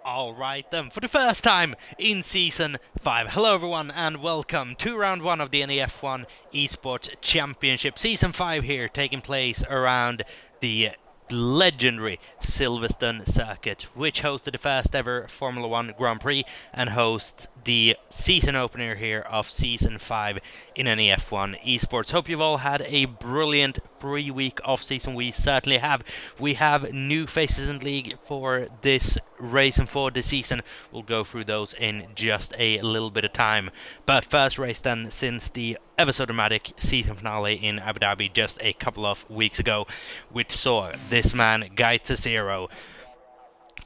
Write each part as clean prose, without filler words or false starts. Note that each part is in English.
Alright then, for the first time in Season 5, hello everyone and welcome to Round 1 of the NEF1 Esports Championship. Season 5 here, taking place around the legendary Silverstone circuit, which hosted the first ever Formula 1 Grand Prix and hosts the season opener here of Season 5 in NEF1 Esports. Hope you've all had a brilliant 3-week off-season. We certainly have. We have new faces in the league for this race and for this season. We'll go through those in just a little bit of time. But first race then, since the ever so dramatic season finale in Abu Dhabi just a couple of weeks ago, which saw this man, Zero,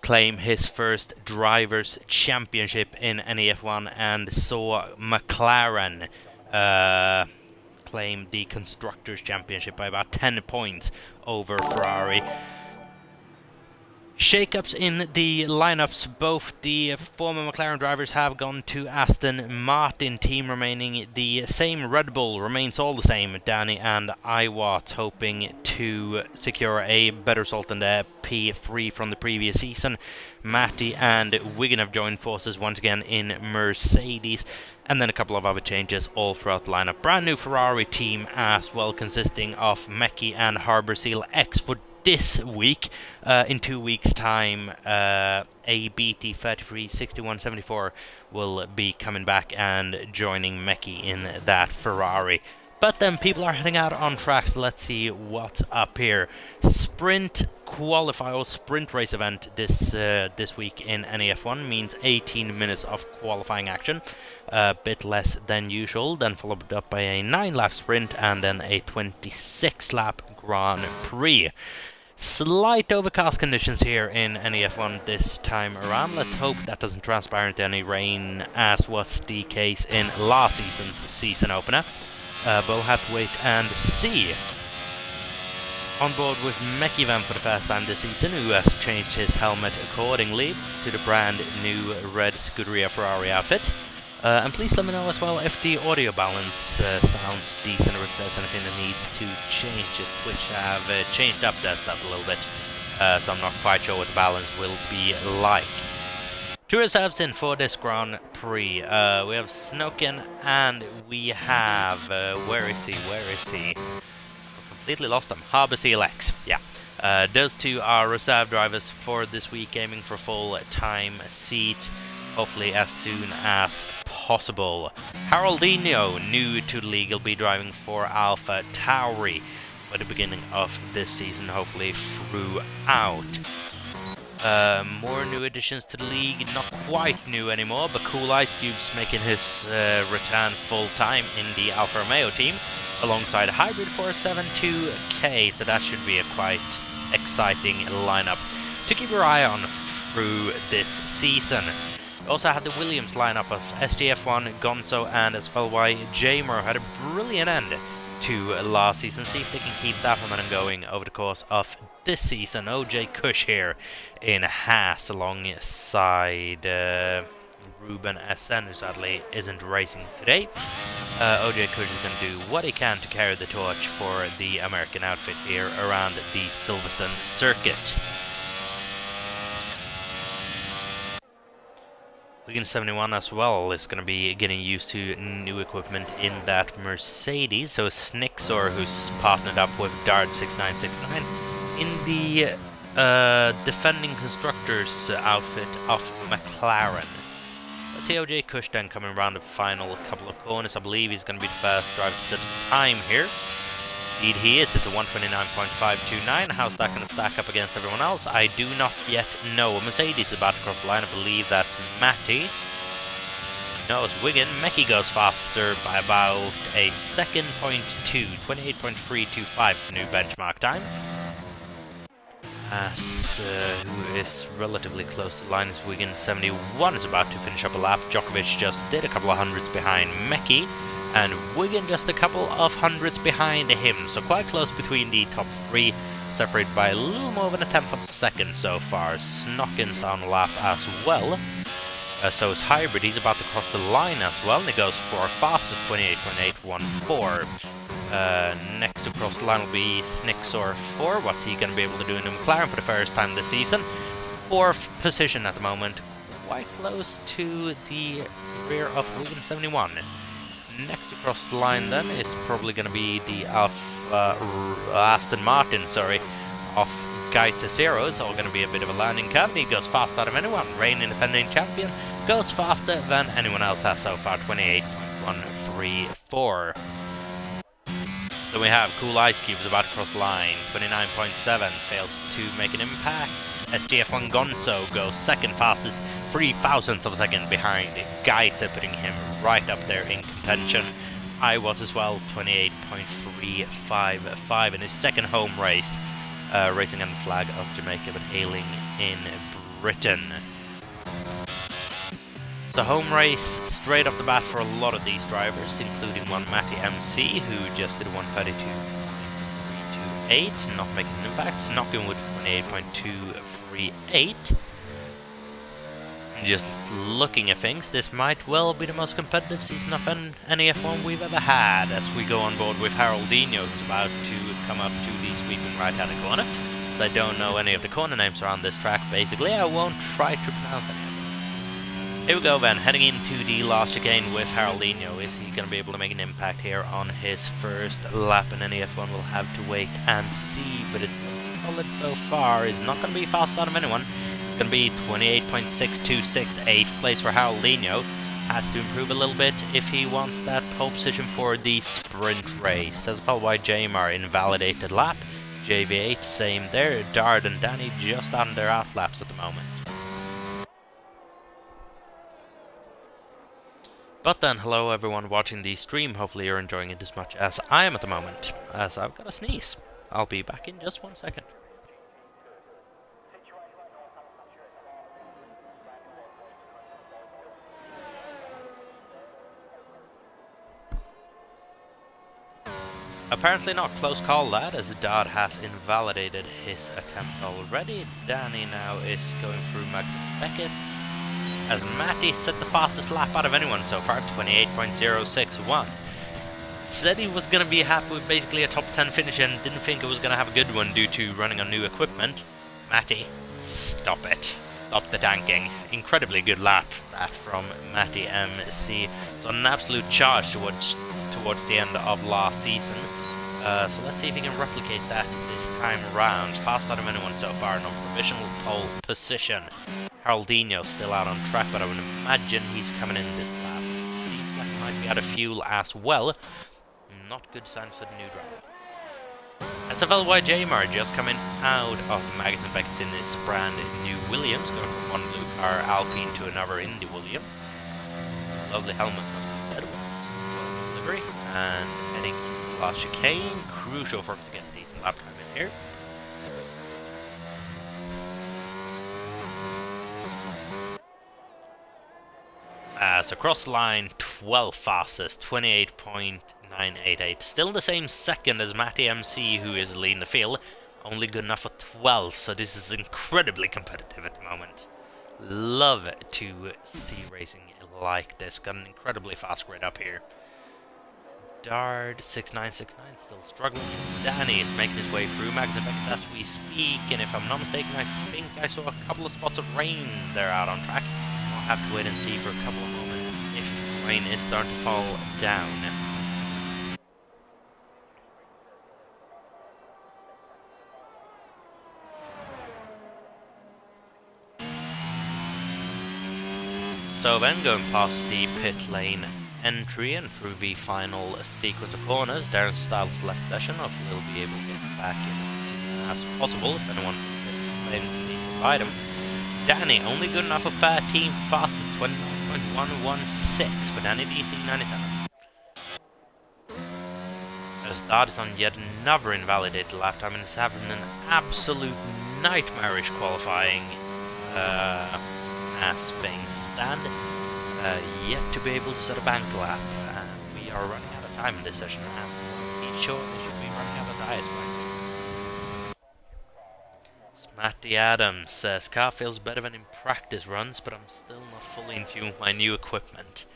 claim his first Drivers' Championship in NEF1 and saw McLaren claim the Constructors' Championship by about 10 points over Ferrari. Shake-ups in the lineups. Both the former McLaren drivers have gone to Aston Martin. Team remaining the same. Red Bull remains all the same. Danny and Iwat hoping to secure a better result than the P3 from the previous season. Matty and Wigan have joined forces once again in Mercedes. And then a couple of other changes all throughout the lineup. Brand new Ferrari team as well, consisting of Mekki and Harbour Seal X for this week. In 2 weeks' time, ABT 336174 will be coming back and joining Mekki in that Ferrari. But then people are heading out on tracks. Let's see what's up here. Sprint qualifier or sprint race event this week in NEF1 means 18 minutes of qualifying action, a bit less than usual. Then followed up by a 9-lap sprint and then a 26-lap Grand Prix. Slight overcast conditions here in NEF1 this time around. Let's hope that doesn't transpire into any rain, as was the case in last season's season opener. But we'll have to wait and see. On board with Mekki Van for the first time this season, who has changed his helmet accordingly to the brand new red Scuderia Ferrari outfit. And please let me know as well if the audio balance sounds decent or if there's anything that needs to change. Just Twitch have changed up their stuff a little bit, so I'm not quite sure what the balance will be like. Two reserves in for this Grand Prix. We have Snoken and we have... where is he? I completely lost him. Harbour Seal X. Yeah. Those two are reserve drivers for this week, aiming for full-time seat, hopefully as soon as possible. Haroldinho, new to the league, will be driving for Alpha Tauri by the beginning of this season, hopefully throughout. More new additions to the league, not quite new anymore, but Cool Ice Cube's making his return full-time in the Alfa Romeo team, alongside Hybrid 472K, so that should be a quite exciting lineup to keep your eye on through this season. We also had the Williams lineup of SGF1, Gonzo and SFLY Jamer. Had a brilliant end to last season. See if they can keep that momentum going over the course of this season. OJ Kush here in Haas alongside Ruben SN, who sadly isn't racing today. OJ Kush is going to do what he can to carry the torch for the American outfit here around the Silverstone circuit. Wigan 71 as well is going to be getting used to new equipment in that Mercedes. So Snixor, who's partnered up with Dart 6969 in the defending constructors outfit of McLaren. Let's see OJ Kush then coming around the final couple of corners. I believe he's going to be the first driver to set the time here. Indeed he is. It's a 129.529. How's that going to stack up against everyone else? I do not yet know. Mercedes is about to cross the line. I believe that's Matty. No, it's Wigan. Mekki goes faster by about a second, 28.325 is the new benchmark time. As who is relatively close to the line is Wigan 71 is about to finish up a lap. Djokovic just did a couple of hundreds behind Mekki. And Wigan just a couple of hundreds behind him, so quite close between the top three, separated by a little more than a tenth of a second so far. Snocken's on the lap as well. So is Hybrid, he's about to cross the line as well, and he goes for fastest 28.814. Next to cross the line will be Snixor 4. What's he going to be able to do in the McLaren for the first time this season? 4th position at the moment, quite close to the rear of Williams 71. Next across the line then is probably going to be the Aston Martin, of Gaita Zero. It's all going to be a bit of a learning curve. He goes fast out of anyone. Reigning defending champion goes faster than anyone else has so far, 28.134. Then we have Cool Ice Cubes about to cross the line, 29.7, fails to make an impact. SGF1 Gonzo goes second fastest, 0.003 of a second behind Gaita, putting him right up there in contention. iWatt as well, 28.355 in his second home race, racing under the flag of Jamaica but hailing in Britain. So home race straight off the bat for a lot of these drivers, including one Matty MC who just did 132.328, not making an impact. Snocking with 28.238. Just looking at things, this might well be the most competitive season of NEF1 we've ever had, as we go on board with Haroldinho, who's about to come up to the sweeping right-hand corner. As I don't know any of the corner names around this track, basically, I won't try to pronounce any of them. Here we go then, heading into the last chicane with Haroldinho. Is he going to be able to make an impact here on his first lap in NEF1? We'll have to wait and see, but it's solid so far. He's not going to be fast out of anyone. Going to be 28.626, 8th place for Haroldinho. Has to improve a little bit if he wants that pole position for the sprint race. As followed by Jamar, invalidated lap. JV8, same there. Dard and Danny just on their out laps at the moment. But then, hello everyone watching the stream. Hopefully you're enjoying it as much as I am at the moment, as I've got a sneeze. I'll be back in just 1 second. Apparently not close call that, as Dodd has invalidated his attempt already. Danny now is going through Magnus Beckett's, as Matty set the fastest lap out of anyone so far, 28.061. Said he was going to be happy with basically a top 10 finish and didn't think it was going to have a good one due to running on new equipment. Matty, stop it. Stop the tanking. Incredibly good lap, that from Matty MC. So an absolute charge towards the end of last season. So let's see if he can replicate that this time around. Fast out of anyone so far, no provisional pole position. Haroldinho still out on track, but I would imagine he's coming in this lap. Seems like he might be out of fuel as well. Not good signs for the new driver. SFLY Jamar just coming out of Magnus Beckett's in this brand new Williams, going from one blue car Alpine to another Indy Williams. Lovely helmet, must be said. Delivery, and heading into the last chicane. Crucial for him to get a decent lap time in here. So cross line, 12th fastest, 28.988. Still the same second as Matty MC, who is leading the field. Only good enough for 12th, so this is incredibly competitive at the moment. Love to see racing like this. Got an incredibly fast grid up here. Dard, 6969, still struggling. Danny is making his way through Magnus Beckett's as we speak, and if I'm not mistaken, I think I saw a couple of spots of rain there out on track. I'll have to wait and see for a couple of moments if rain is starting to fall down. So then going past the pit lane entry and through the final sequence of corners, Darren Styles' left session. Hopefully he'll be able to get back in as soon as possible if anyone from the pit lane needs to ride him. Danny, only good enough for 13th fastest, 29.116 for Danny DC97. As Dard is on yet another invalidated lap time and is having an absolute nightmarish qualifying as things stand. Yet to be able to set a bank lap. We are running out of time in this session, as each short they should be running out of tires quite soon. Smatty Adams says, car feels better than in practice runs, but I'm still not fully in tune with my new equipment.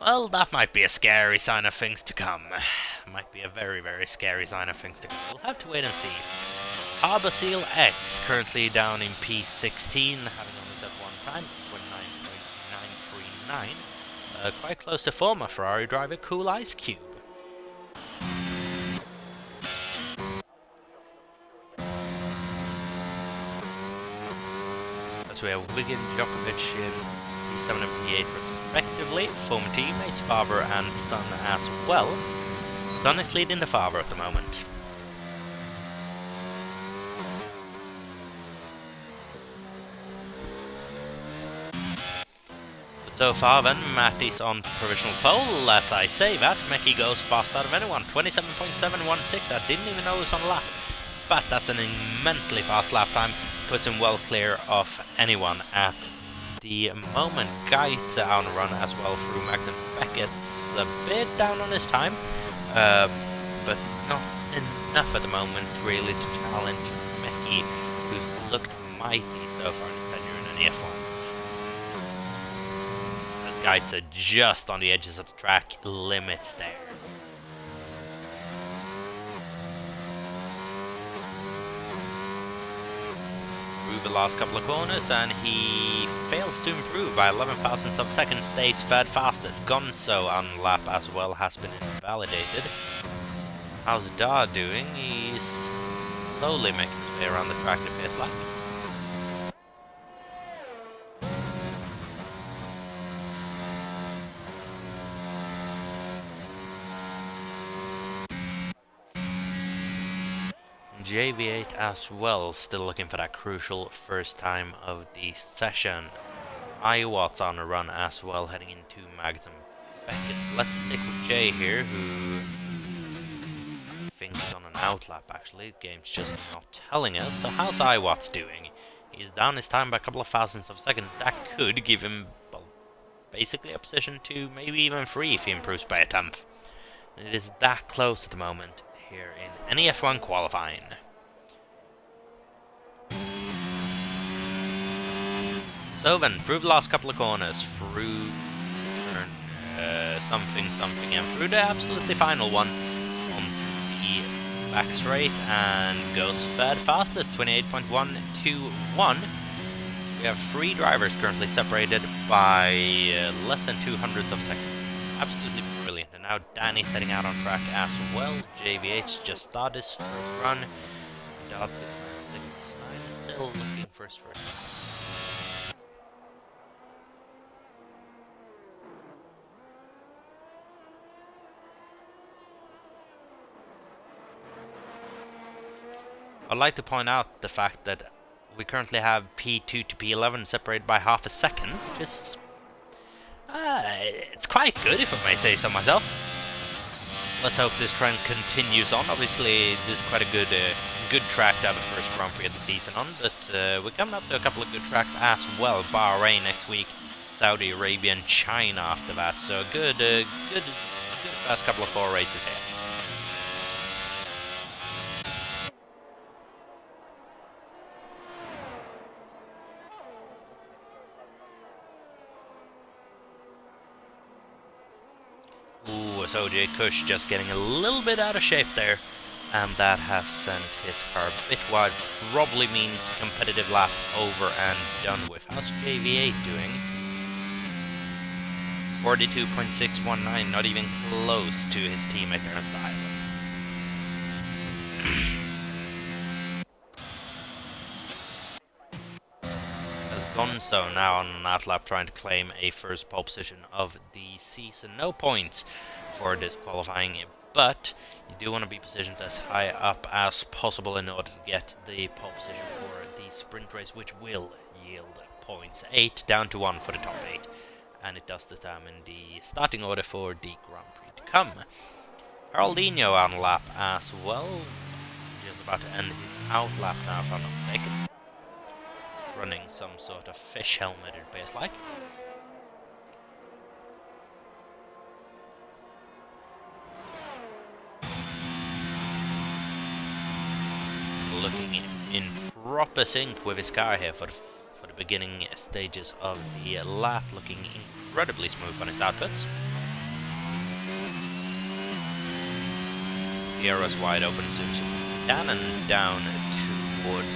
Well, that might be a scary sign of things to come. Might be a very, very scary sign of things to come. We'll have to wait and see. Harbour Seal X, currently down in P16, having only set one time, 9. Quite close to former Ferrari driver Cool Ice Cube. As we have Wigan, Djokovic in P7 and P8 respectively, former teammates, father and son as well. Son is leading the father at the moment. So far then, Matty's on provisional pole. As I say that, Meki goes fast out of anyone. 27.716, I didn't even know it was on a lap. But that's an immensely fast lap time. Puts him well clear of anyone at the moment. Gait's on a run as well through Magnus Beckett's a bit down on his time. But not enough at the moment really to challenge Meki, who's looked mighty so far in his tenure in NEF1. Guides are just on the edges of the track limits there. Through the last couple of corners, and he fails to improve by 11 thousandths of a second, stays third fastest. Gonzo on lap as well has been invalidated. How's Da doing? He's slowly making his way around the track to pace lap. JV8 as well, still looking for that crucial first time of the session. Iwat's on a run as well, heading into Magnus Beckett. Let's stick with Jay here, who I think is on an outlap actually. The game's just not telling us. So how's Iwat's doing? He's down his time by a couple of thousandths of a second. That could give him, well, basically a position to maybe even 3 if he improves by a tenth. And it is that close at the moment here in NEF1 qualifying. So then, through the last couple of corners, through turn something, and through the absolutely final one, onto the back straight, and goes third fastest, 28.121. We have 3 drivers currently separated by less than 200ths of a second. Absolutely brilliant. And now Danny's heading out on track as well. JVH just started his first run. Dodds is still looking for his first run. I'd like to point out the fact that we currently have P2 to P11 separated by half a second, which is it's quite good, if I may say so myself. Let's hope this trend continues on. Obviously, this is quite a good track to have the first Grand Prix of the season on, but we're coming up to a couple of good tracks as well. Bahrain next week, Saudi Arabia and China after that, so good first couple of 4 races here. So Jay Kush just getting a little bit out of shape there, and that has sent his car a bit wide. Probably means competitive lap over and done with. How's JV8 doing? 42.619, not even close to his teammate Ernst Island. Gonzo now on an outlap trying to claim a first pole position of the season. No points for this qualifying, but you do want to be positioned as high up as possible in order to get the pole position for the sprint race, which will yield points. 8 down to 1 for the top 8, and it does determine the starting order for the Grand Prix to come. Geraldinho on lap as well. He's about to end his outlap now, if I'm not mistaken. Running some sort of fish helmet, it appears like. Looking in proper sync with his car here for the beginning stages of the lap, looking incredibly smooth on his outputs. The arrow's wide open as soon as you can, and down towards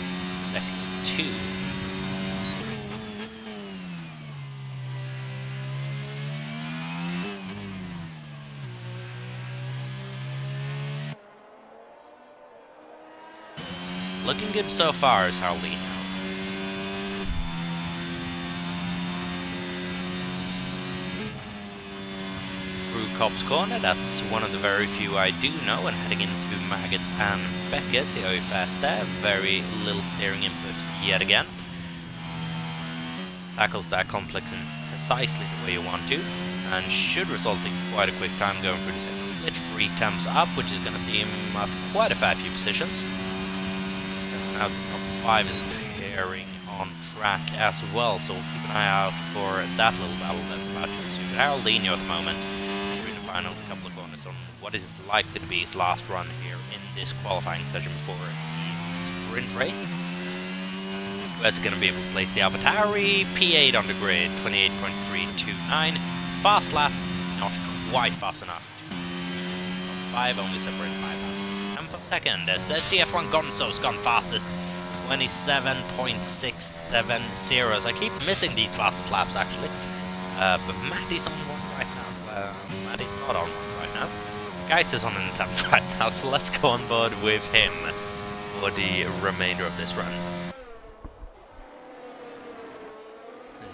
sector 2. looking good so far is Haraldino. Through Cobb's Corner, that's one of the very few I do know, and heading into Maggots and Beckett, very fast there, very little steering input yet again. Tackles that complex in precisely the way you want to, and should result in quite a quick time going through the second split. 3 temps up, which is going to see him up quite a fair few positions. Now the top 5 is appearing on track as well, so we'll keep an eye out for that little battle that's about to ensue. Haraldino at the moment, through the final couple of corners on what is likely to be his last run here in this qualifying session before the sprint race. Where's going to be able to place the AlphaTauri? P8 on the grid, 28.329. Fast lap, not quite fast enough. 5 only separated by about 10th of a second. Says the F1 Gonzo's gone fastest, 27.670. So I keep missing these fastest laps actually. But Matty's on one right now. So, Matty's not on one right now. Geitz is on an attempt right now, so let's go on board with him for the remainder of this run.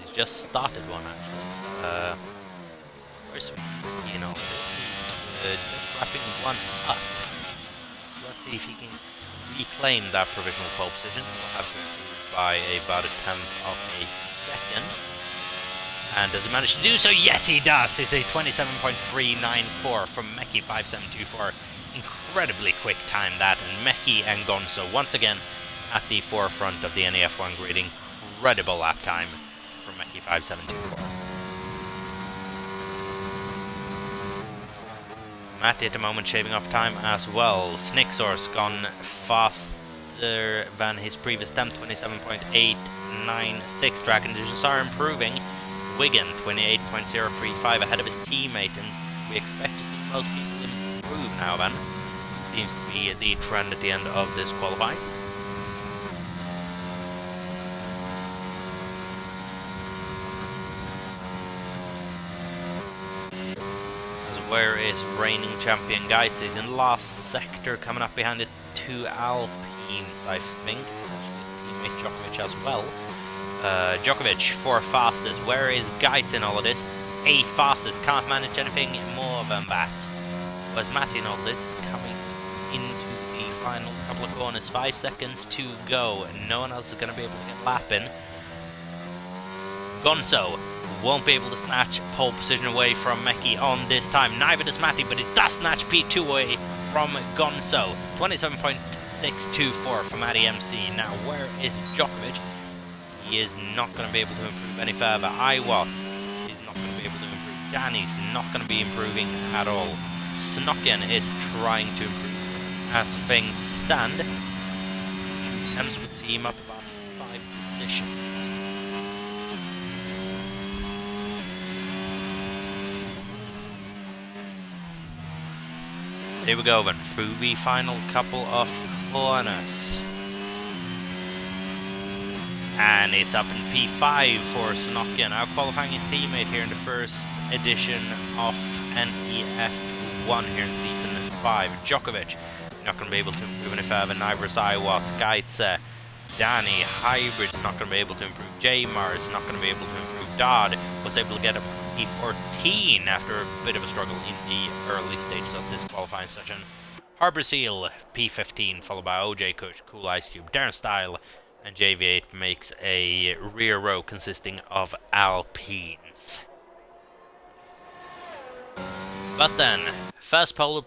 He's just started one actually. Where's you know, just wrapping one up. Let's see if he can reclaim that provisional pole position. We'll have to improve by about a 10th of a second. And does he manage to do so? Yes, he does! It's a 27.394 from Meki 5724. Incredibly quick time that, and Meki and Gonzo once again at the forefront of the NEF1 grid. Incredible lap time from Meki 5724. Matty at the moment shaving off time as well. Snixor's gone faster than his previous attempt, 27.896. Track conditions are improving. Wigan, 28.035 ahead of his teammate, and we expect to see most people improve now then. Seems to be the trend at the end of this qualifying. Where is reigning champion Geitz? He's in the last sector, coming up behind the 2 Alpines, I think. Actually, his teammate Djokovic as well. Djokovic, 4 fastest. Where is Geitz in all of this? 8 fastest. Can't manage anything more than that. Where's Matty in all this? Coming into the final couple of corners. 5 seconds to go. No one else is going to be able to get lapping. Gonzo won't be able to snatch pole position away from Meki on this time. Neither does Matty, but it does snatch P2 away from Gonzo. 27.624 for Matty MC. Now, where is Djokovic? He is not going to be able to improve any further. Iwat is not going to be able to improve. Danny's not going to be improving at all. Snokken is trying to improve as things stand. Hence would see him up about 5 positions. Here we go then, through the final couple of corners. And it's up in P5 for Snokken, now qualifying his teammate here in the first edition of NEF1 here in Season 5. Djokovic, not going to be able to improve any further. Neither is Iwat. Geitze, Danny, Hybrid's not going to be able to improve. Jamar is not going to be able to improve. Dodd was able to get up P14 after a bit of a struggle in the early stages of this qualifying session. Harbour Seal, P15, followed by OJ Kush, Cool Ice Cube, Darren Style, and JV8 makes a rear row consisting of Alpines. But then, first pole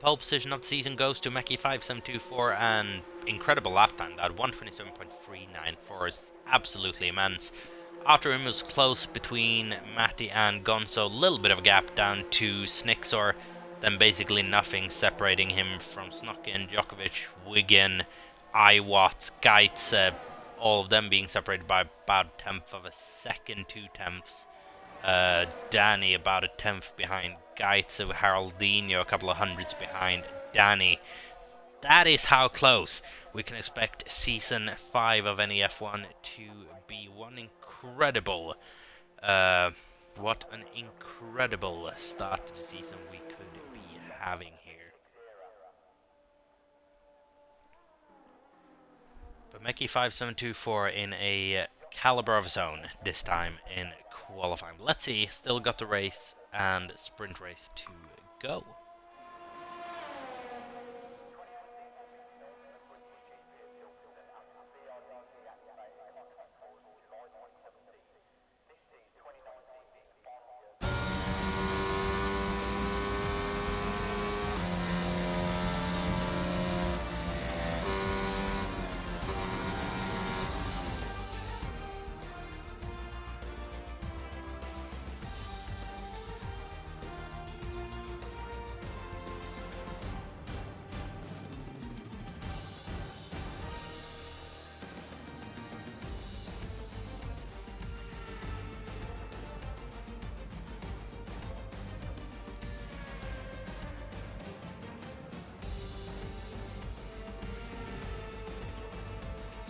position of the season goes to Meki 5724, and incredible lap time. That 127.394 is absolutely immense. After him was close between Matty and Gonzo, a little bit of a gap down to Snixor, then basically nothing separating him from Snokken, Djokovic, Wigan, Iwat, Geitze, all of them being separated by about a 10th of a second, 2 tenths. Danny about a 10th behind Geitze, Haraldino a couple of hundreds behind Danny. That is how close we can expect Season 5 of NEF1 to be. One incredible, what an incredible start to the season we could be having here. But Meki 5724 in a caliber of his own this time in qualifying. Let's see, still got the race and sprint race to go.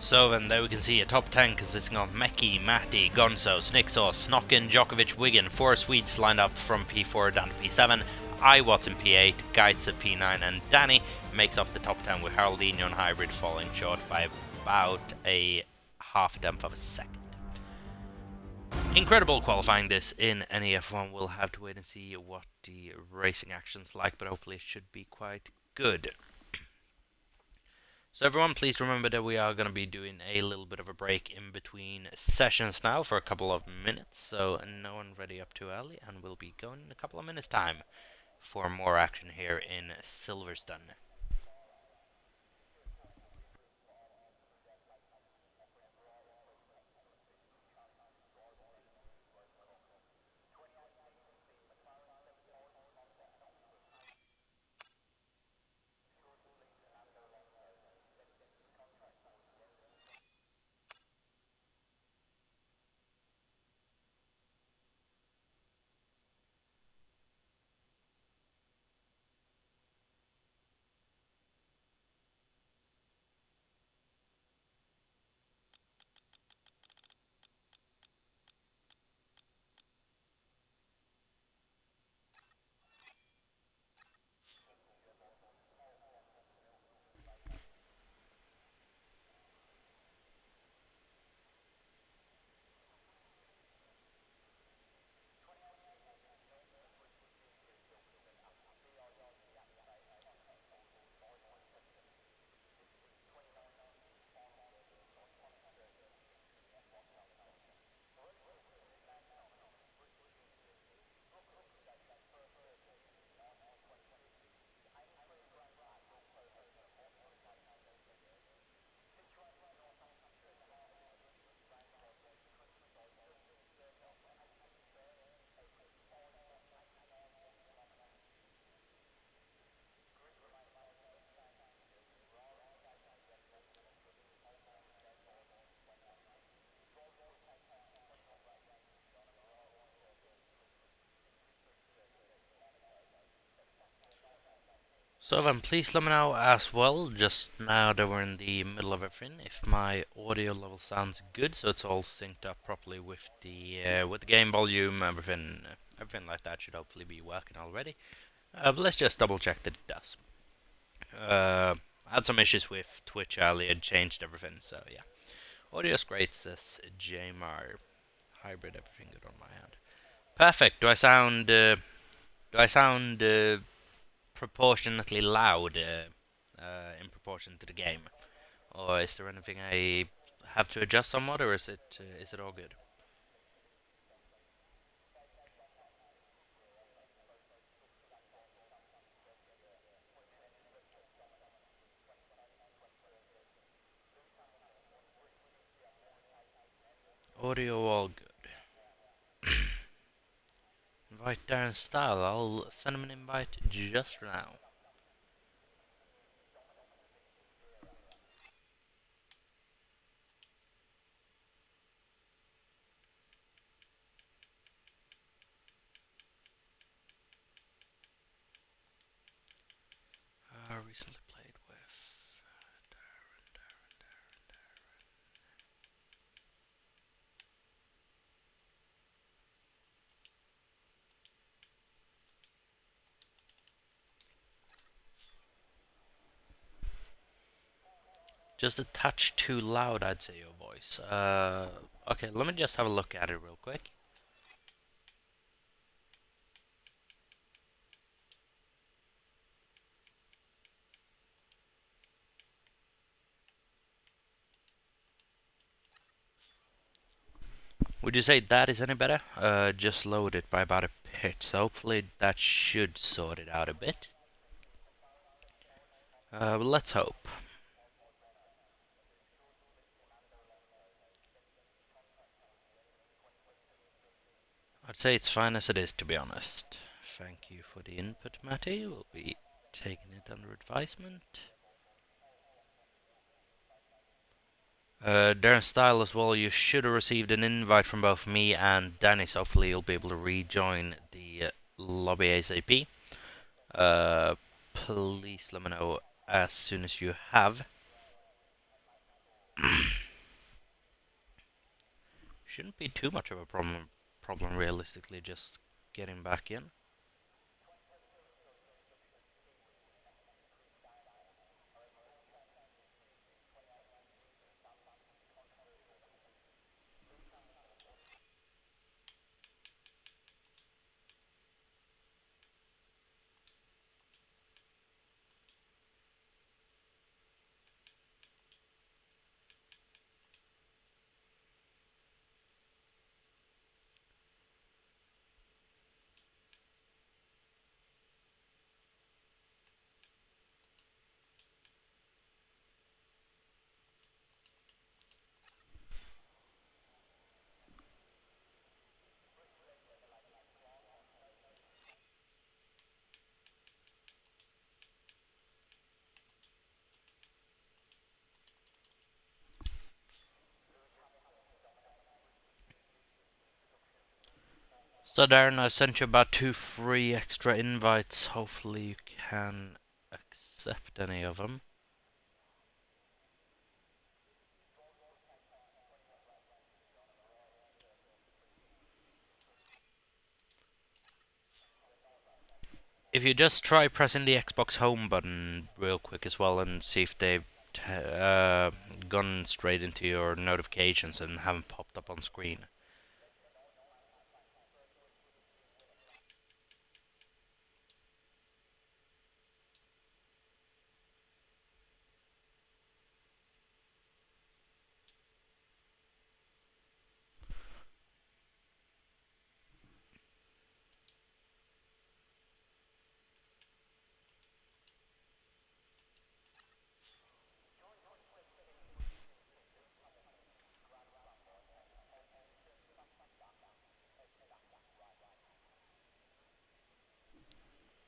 So then there we can see a top 10 consisting of Meki, Matti, Gonzo, Snixos, Snokken, Djokovic, Wigan, 4 Swedes lined up from P4 down to P7, iWatt in P8, Geitz at P9, and Danny makes off the top 10 with Haroldinho and Hybrid falling short by about a half a tenth of a second. Incredible qualifying this in NEF1. We'll have to wait and see what the racing action's like, but hopefully it should be quite good. So everyone, please remember that we are going to be doing a little bit of a break in between sessions now for a couple of minutes, so no one ready up too early, and we'll be going in a couple of minutes time for more action here in Silverstone. So then please let me know as well, just now that we're in the middle of everything, if my audio level sounds good, so it's all synced up properly with the game volume, everything like that should hopefully be working already. But let's just double check that it does. Had some issues with Twitch earlier, changed everything, so yeah. Audio's great, says Jmar. Hybrid, everything good on my end. Perfect. Do I sound proportionately loud in proportion to the game, or is there anything I have to adjust somewhat, or is it all good? Audio all good. Invite Darren Style. I'll send him an invite just now. Recently played with Darren. Just a touch too loud, I'd say, your voice. Okay, let me just have a look at it real quick. Would you say that is any better? Just lowered it by about a pitch, so hopefully that should sort it out a bit. But let's hope. I'd say it's fine as it is, to be honest. Thank you for the input, Matty. We'll be taking it under advisement. Darren Style as well, you should have received an invite from both me and Danny, so hopefully you'll be able to rejoin the lobby ASAP. Please let me know as soon as you have. Shouldn't be too much of a problem realistically, just getting back in. So Darren, I sent you about 2 free extra invites. Hopefully you can accept any of them. If you just try pressing the Xbox home button real quick as well and see if they've gone straight into your notifications and haven't popped up on screen.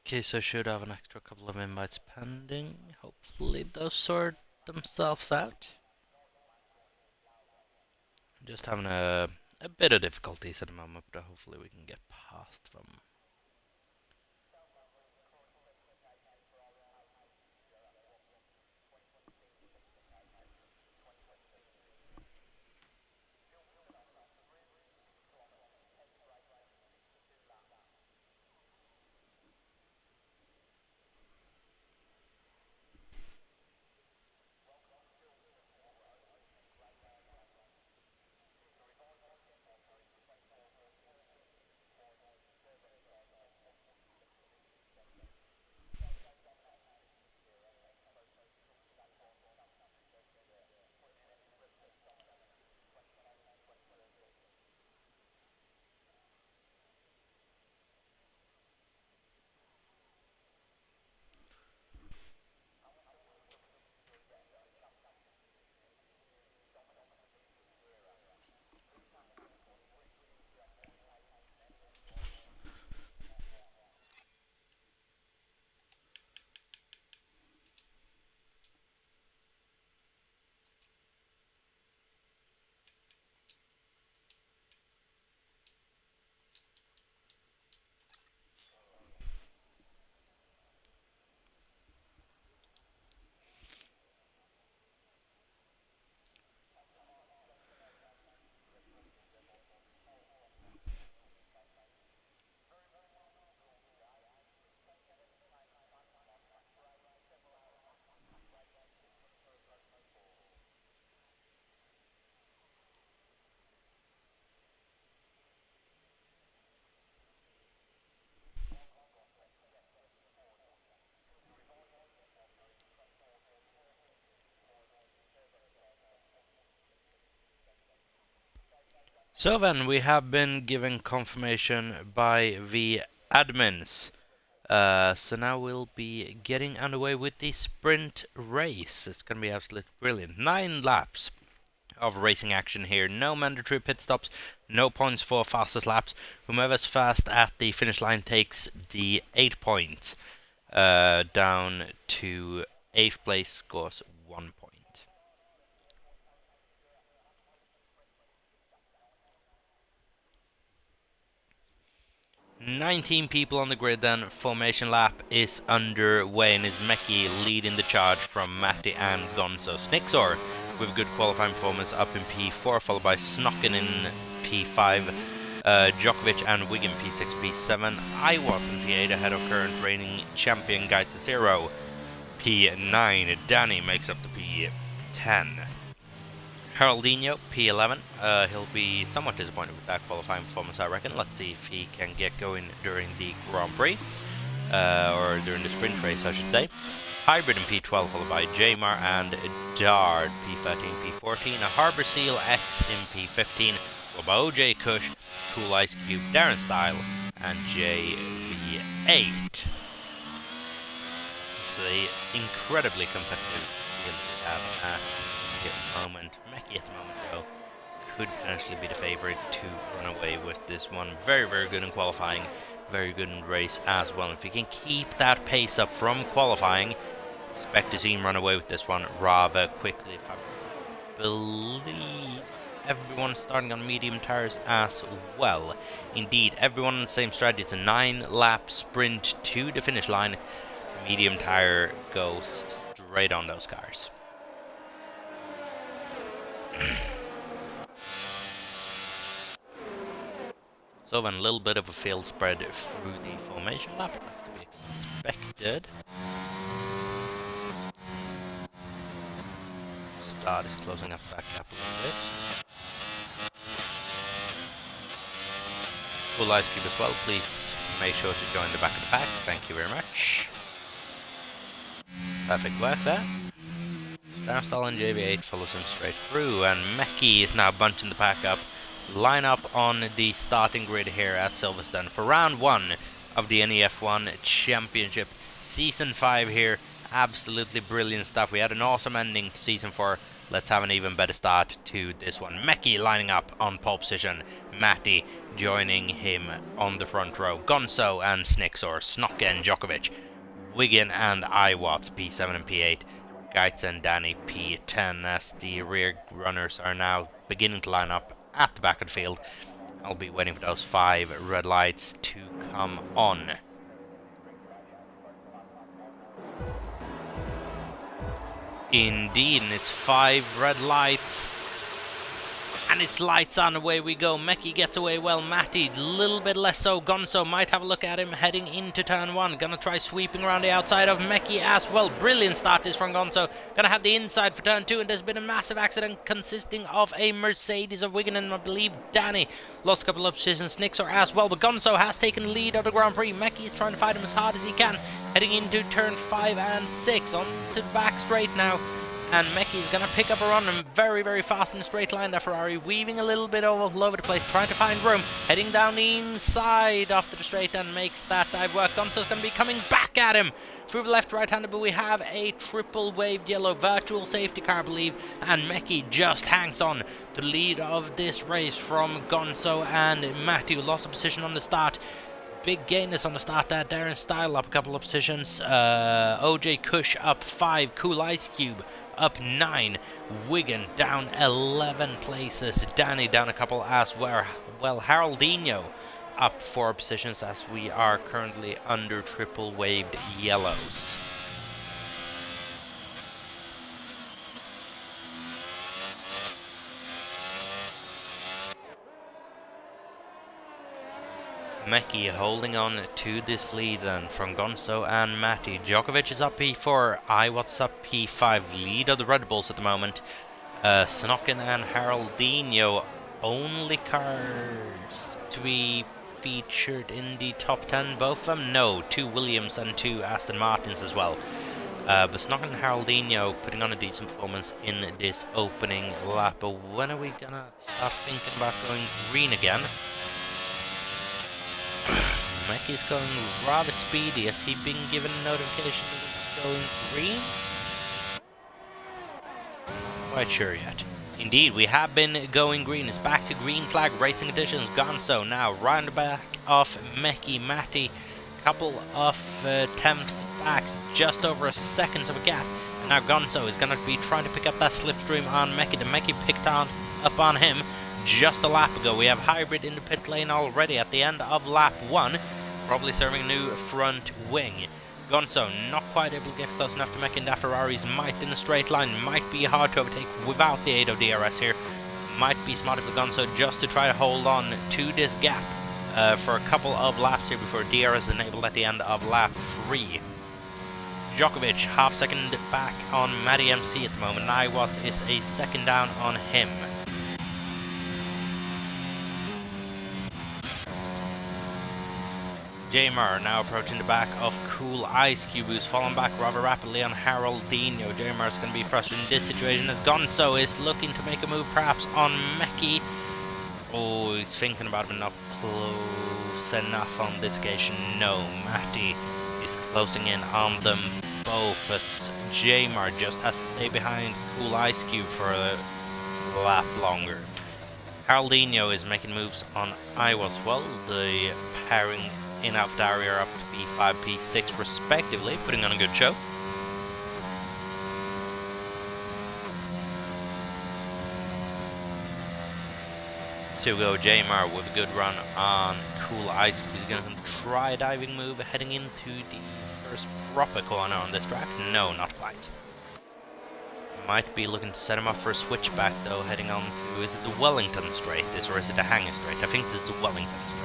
Okay, so I should have an extra couple of invites pending. Hopefully those sort themselves out. I'm just having a bit of difficulties at the moment, but hopefully we can get past them. So then, we have been given confirmation by the admins. So now we'll be getting underway with the sprint race. It's going to be absolutely brilliant. 9 laps of racing action here. No mandatory pit stops, no points for fastest laps. Whomever's fast at the finish line takes the 8 points. Down to 8th place scores 1 point. 19 people on the grid then. Formation lap is underway and is Meki leading the charge from Matti and Gonzo. Snixor with good qualifying performance up in P4, followed by Snocken in P5, Djokovic and Wigan P6, P7, Iwat in P8 ahead of current reigning champion Guide to Zero. P9, Danny makes up the P10. Geraldinho, P11. He'll be somewhat disappointed with that qualifying performance, I reckon. Let's see if he can get going during the Grand Prix. Or during the sprint race, I should say. Hybrid in P12, followed by Jamar and Dard, P13, P14. A Harbor Seal X in P15, followed by OJ Kush, Cool Ice Cube, Darren Style, and JV8. It's an incredibly competitive field we have at the moment. Meki at the moment, though, could potentially be the favourite to run away with this one. Very, very good in qualifying, very good in race as well. If he can keep that pace up from qualifying, expect to see him run away with this one rather quickly. If I believe everyone's starting on medium tires as well. Indeed, everyone on the same strategy. It's a 9-lap sprint to the finish line. Medium tire goes straight on those cars. So then, a little bit of a field spread through the formation lap. That's to be expected. Start is closing up that gap a little bit. Full Ice Cube as well, please make sure to join the back of the pack. Thank you very much. Perfect work there. Starstall and JV8 follows him straight through, and Meki is now bunching the pack up. Line up on the starting grid here at Silverstone for round 1 of the NEF1 Championship. Season 5 here. Absolutely brilliant stuff. We had an awesome ending to Season 4. Let's have an even better start to this one. Meki lining up on pole position. Matti joining him on the front row. Gonzo and Snixor, Snock and Djokovic, Wigan and Iwatts, P7 and P8. Geitz and Danny, P10, as the rear runners are now beginning to line up at the back of the field. I'll be waiting for those 5 red lights to come on. Indeed, and it's 5 red lights. And it's lights on, away we go. Meki gets away well. Matti, a little bit less so. Gonzo might have a look at him heading into turn 1. Gonna try sweeping around the outside of Meki as well. Brilliant start this from Gonzo. Gonna have the inside for turn 2, and there's been a massive accident consisting of a Mercedes of Wigan and I believe Danny. Lost a couple of positions. Snixor as well, but Gonzo has taken lead of the Grand Prix. Meki is trying to fight him as hard as he can. Heading into turn 5 and 6. On to the back straight now. And Meki is going to pick up a run and very, very fast in a straight line. That Ferrari weaving a little bit all over the place, trying to find room. Heading down the inside after the straight and makes that dive work. Gonzo's going to be coming back at him through the left right-hander, but we have a triple waved yellow virtual safety car, I believe. And Meki just hangs on to the lead of this race from Gonzo and Matti, who lost a position on the start. Big gainers on the start there. Darren Style up a couple of positions. OJ Kush up 5. Cool Ice Cube up 9. Wigan down 11 places. Danny down a couple as well. Geraldinho up 4 positions as we are currently under triple waved yellows. Meki holding on to this lead then from Gonzo and Matti. Djokovic is up P4, Iwatts up P5, lead of the Red Bulls at the moment. Snocken and Geraldinho, only cars to be featured in the top 10, both of them? No, 2 Williams and 2 Aston Martins as well. But Snock and Haroldinho putting on a decent performance in this opening lap. But when are we gonna start thinking about going green again? Meki's going rather speedy. Has he been given a notification that he's going green? Not quite sure yet. Indeed, we have been going green. It's back to green flag racing conditions. Gonzo now round the back of Meki. Matty, couple of tenths back, just over a second of a gap. And now Gonzo is going to be trying to pick up that slipstream on Meki. The Meki picked up on him just a lap ago. We have Hybrid in the pit lane already at the end of lap 1, probably serving a new front wing. Gonzo not quite able to get close enough to Meki, and that Ferrari's might in a straight line might be hard to overtake without the aid of DRS here. Might be smart for Gonzo just to try to hold on to this gap for a couple of laps here before DRS is enabled at the end of lap 3. Djokovic half second back on Matty MC at the moment. Iwat is a second down on him. Jamar now approaching the back of Cool Ice Cube, who's fallen back rather rapidly on Haroldinho. Jamar's going to be frustrated in this situation as Gonzo is looking to make a move perhaps on Meki. Oh, he's thinking about it, but not close enough on this occasion. No, Matty is closing in on them both as Jamar just has to stay behind Cool Ice Cube for a lap longer. Haroldinho is making moves on Iowa as well. The pairing in AlphaTauri are up to P5, P6 respectively, putting on a good show. So we go Jamar with a good run on Cool Ice. He's going to try a diving move heading into the first proper corner on this track. No, not quite. Might be looking to set him up for a switchback though, heading on to, is it the Wellington Straight this, or is it the Hanger Straight? I think this is the Wellington Straight.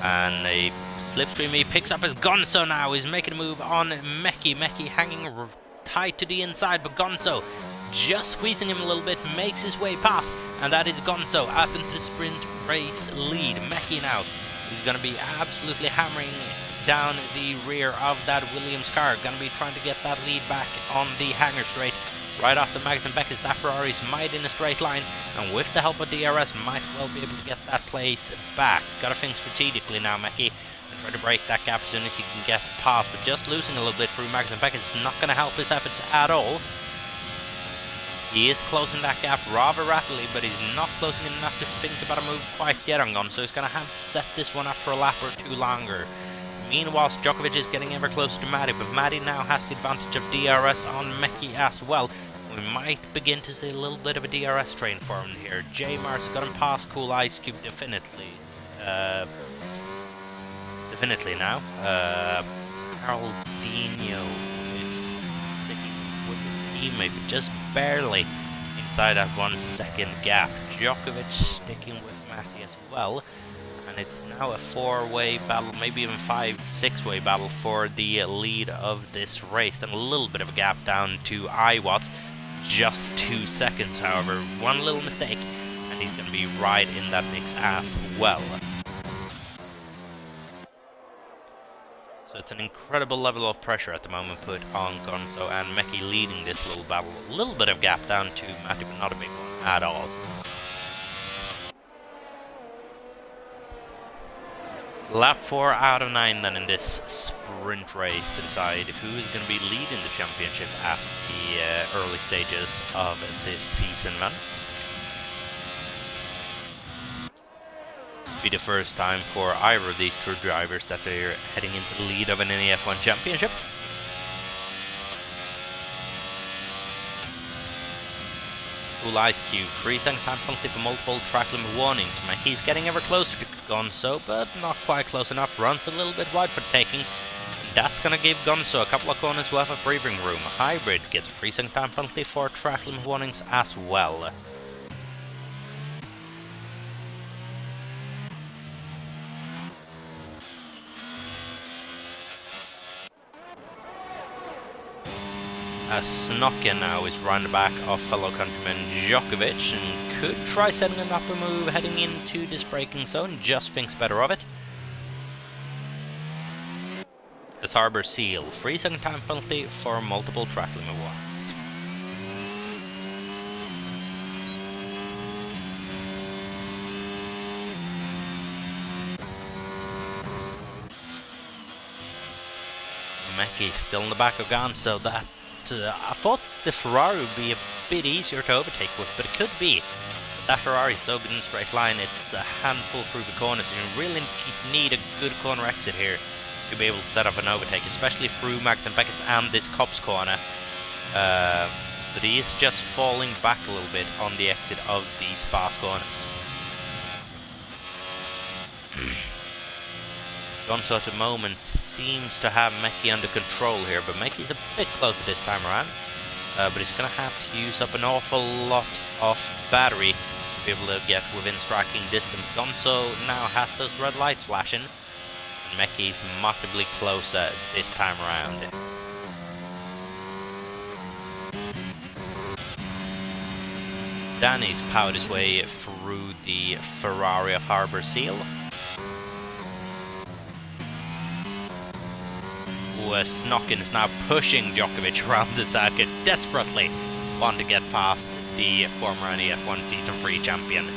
And a slipstream he picks up as Gonzo now is making a move on Meki. Meki hanging tight to the inside, but Gonzo just squeezing him a little bit, makes his way past, and that is Gonzo up into the sprint race lead. Meki now is going to be absolutely hammering down the rear of that Williams car, going to be trying to get that lead back on the Hanger Straight. Right off the Magnus and Beckett, that Ferrari's might in a straight line, and with the help of DRS might well be able to get that place back. Gotta think strategically now, Meki, and try to break that gap as soon as he can get past, but just losing a little bit through Magnus and Beckett is not going to help his efforts at all. He is closing that gap rather rapidly, but he's not closing enough to think about a move quite yet on Gon, so he's going to have to set this one up for a lap or two longer. Meanwhile, Djokovic is getting ever closer to Matty, but Matty now has the advantage of DRS on Meki as well. We might begin to see a little bit of a DRS train for him here. J-Mart's got him past Cool Ice Cube definitely. Definitely now. Haroldinho is sticking with his teammate, but just barely inside that 1 second gap. Djokovic sticking with Matty as well. And it's now a 4-way battle, maybe even 5-6-way battle for the lead of this race. Then a little bit of a gap down to Iwat, just 2 seconds, however. One little mistake, and he's going to be right in that mix as well. So it's an incredible level of pressure at the moment put on Gonzo and Meki leading this little battle. A little bit of gap down to Matty, but not a big one at all. Lap 4 out of 9 then in this sprint race to decide who is going to be leading the championship at the early stages of this season then. Be the first time for either of these two drivers that they're heading into the lead of an NEF1 championship. Cool Ice Cube, 3 second time penalty for multiple track limit warnings. He's getting ever closer to Gonzo, but not quite close enough. Runs a little bit wide for taking. That's going to give Gonzo a couple of corners worth of breathing room. Hybrid gets a 3 second time penalty for track limit warnings as well. Snokken now is round the back of fellow countryman Djokovic and could try setting an upper move heading into this braking zone, just thinks better of it. As Harbour Seal. 3-second time penalty for multiple track limit ones. Mecki still in the back of Gonzo. That I thought the Ferrari would be a bit easier to overtake with, but it could be. That Ferrari is so good in a straight line, it's a handful through the corners, and you really need a good corner exit here to be able to set up an overtake, especially through Max and Beckett's and this Copse corner. But he is just falling back a little bit on the exit of these fast corners. Gonzo at the moment seems to have Mecki under control here, but Mecki's a bit closer this time around. But he's going to have to use up an awful lot of battery to be able to get within striking distance. Gonzo now has those red lights flashing, and Mecki's markedly closer this time around. Danny's powered his way through the Ferrari of Harbour Seal. Snokin is now pushing Djokovic around the circuit, desperately want to get past the former NEF1 Season 3 champion.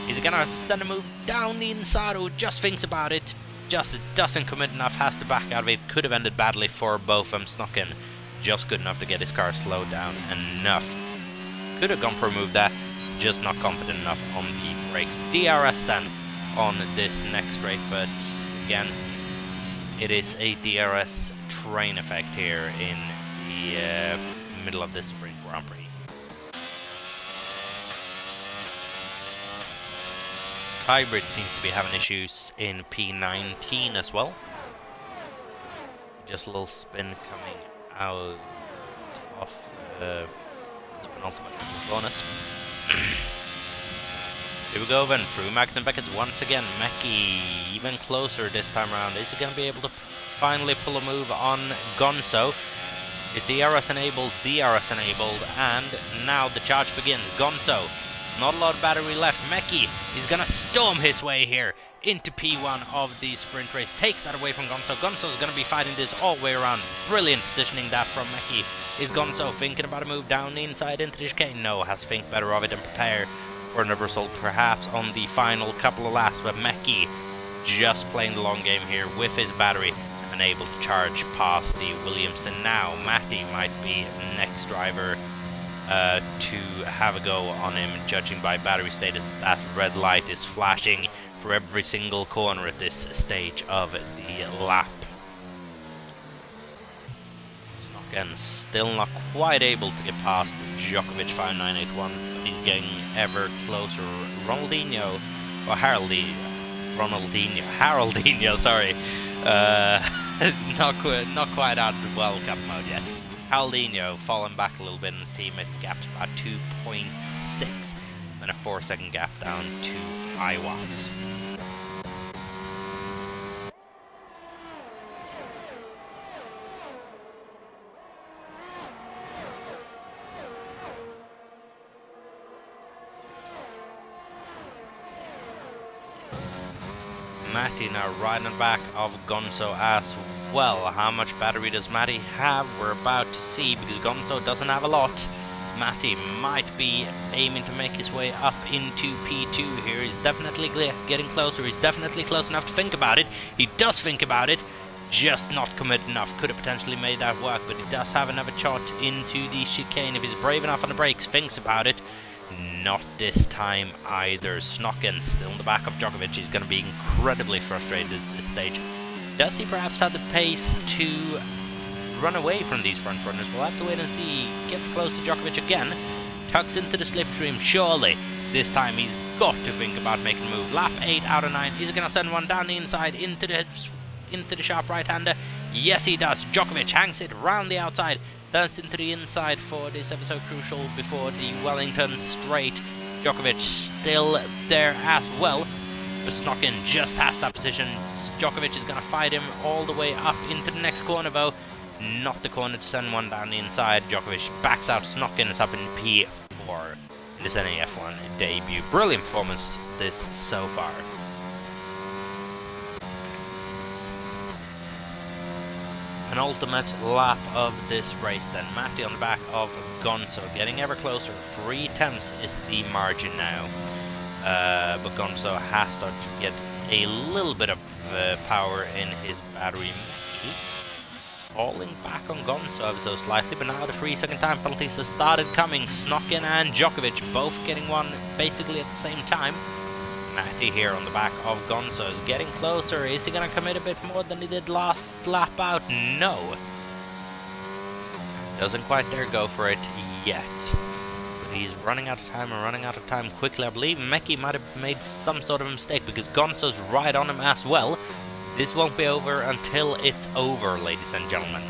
He's gonna send a move down the inside, who just thinks about it, just doesn't commit enough, has to back out of it. Could have ended badly for both of them. Snokin just good enough to get his car slowed down enough. Could have gone for a move there, just not confident enough on the brakes. DRS then on this next straight, but again, it is a DRS train effect here in the middle of this Sprint Grand Prix. Hybrid seems to be having issues in P19 as well. Just a little spin coming out of the penultimate bonus. Here we go then, through Max and Beckett once again. Mecki even closer this time around. Is he going to be able to finally pull a move on Gonzo? It's ERS enabled, DRS enabled, and now the charge begins. Gonzo, not a lot of battery left. Mecki is going to storm his way here into P1 of the sprint race. Takes that away from Gonzo. Gonzo is going to be fighting this all the way around. Brilliant positioning that from Mecki. Is Gonzo thinking about a move down the inside into the chicane? No, has to think better of it and prepare for another result perhaps on the final couple of laps, but Mecki just playing the long game here with his battery and able to charge past the Williamson. Now Matty might be next driver to have a go on him, judging by battery status. That red light is flashing for every single corner at this stage of the lap. Again, still not quite able to get past Djokovic 5981, but he's getting ever closer. Ronaldinho, or Haroldinho, sorry. Not quite out of World Cup mode yet. Haroldinho falling back a little bit in his team. It gaps about 2.6, and a 4-second gap down to Iwatts. Matty now riding on the back of Gonzo as well. How much battery does Matty have? We're about to see, because Gonzo doesn't have a lot. Matty might be aiming to make his way up into P2 here. He's definitely getting closer. He's definitely close enough to think about it. He does think about it, just not commit enough. Could have potentially made that work, but he does have another shot into the chicane. If he's brave enough on the brakes, thinks about it. Not this time either. Snokin still in the back of Djokovic. He's going to be incredibly frustrated at this stage. Does he perhaps have the pace to run away from these front runners? We'll have to wait and see. He gets close to Djokovic again. Tucks into the slipstream. Surely this time he's got to think about making a move. Lap 8 out of 9. Is he going to send one down the inside into the sharp right-hander? Yes, he does. Djokovic hangs it round the outside. Turns into the inside for this episode crucial before the Wellington straight. Djokovic still there as well. But Snokin just has that position. Djokovic is going to fight him all the way up into the next corner though. Not the corner to send one down the inside. Djokovic backs out. Snokin is up in P4 in this NEF1 debut. Brilliant performance this so far. penultimate lap of this race then. Matty on the back of Gonzo, getting ever closer. 3 tenths is the margin now. But Gonzo has started to get a little bit of power in his battery. Falling back on Gonzo ever so slightly, but now the 3-second time penalties have started coming. Snokken and Djokovic both getting one basically at the same time. Matty here on the back of Gonzo is getting closer. Is he going to commit a bit more than he did last lap out? No. Doesn't quite dare go for it yet. But he's running out of time and running out of time quickly. I believe Meki might have made some sort of mistake because Gonzo's right on him as well. This won't be over until it's over, ladies and gentlemen.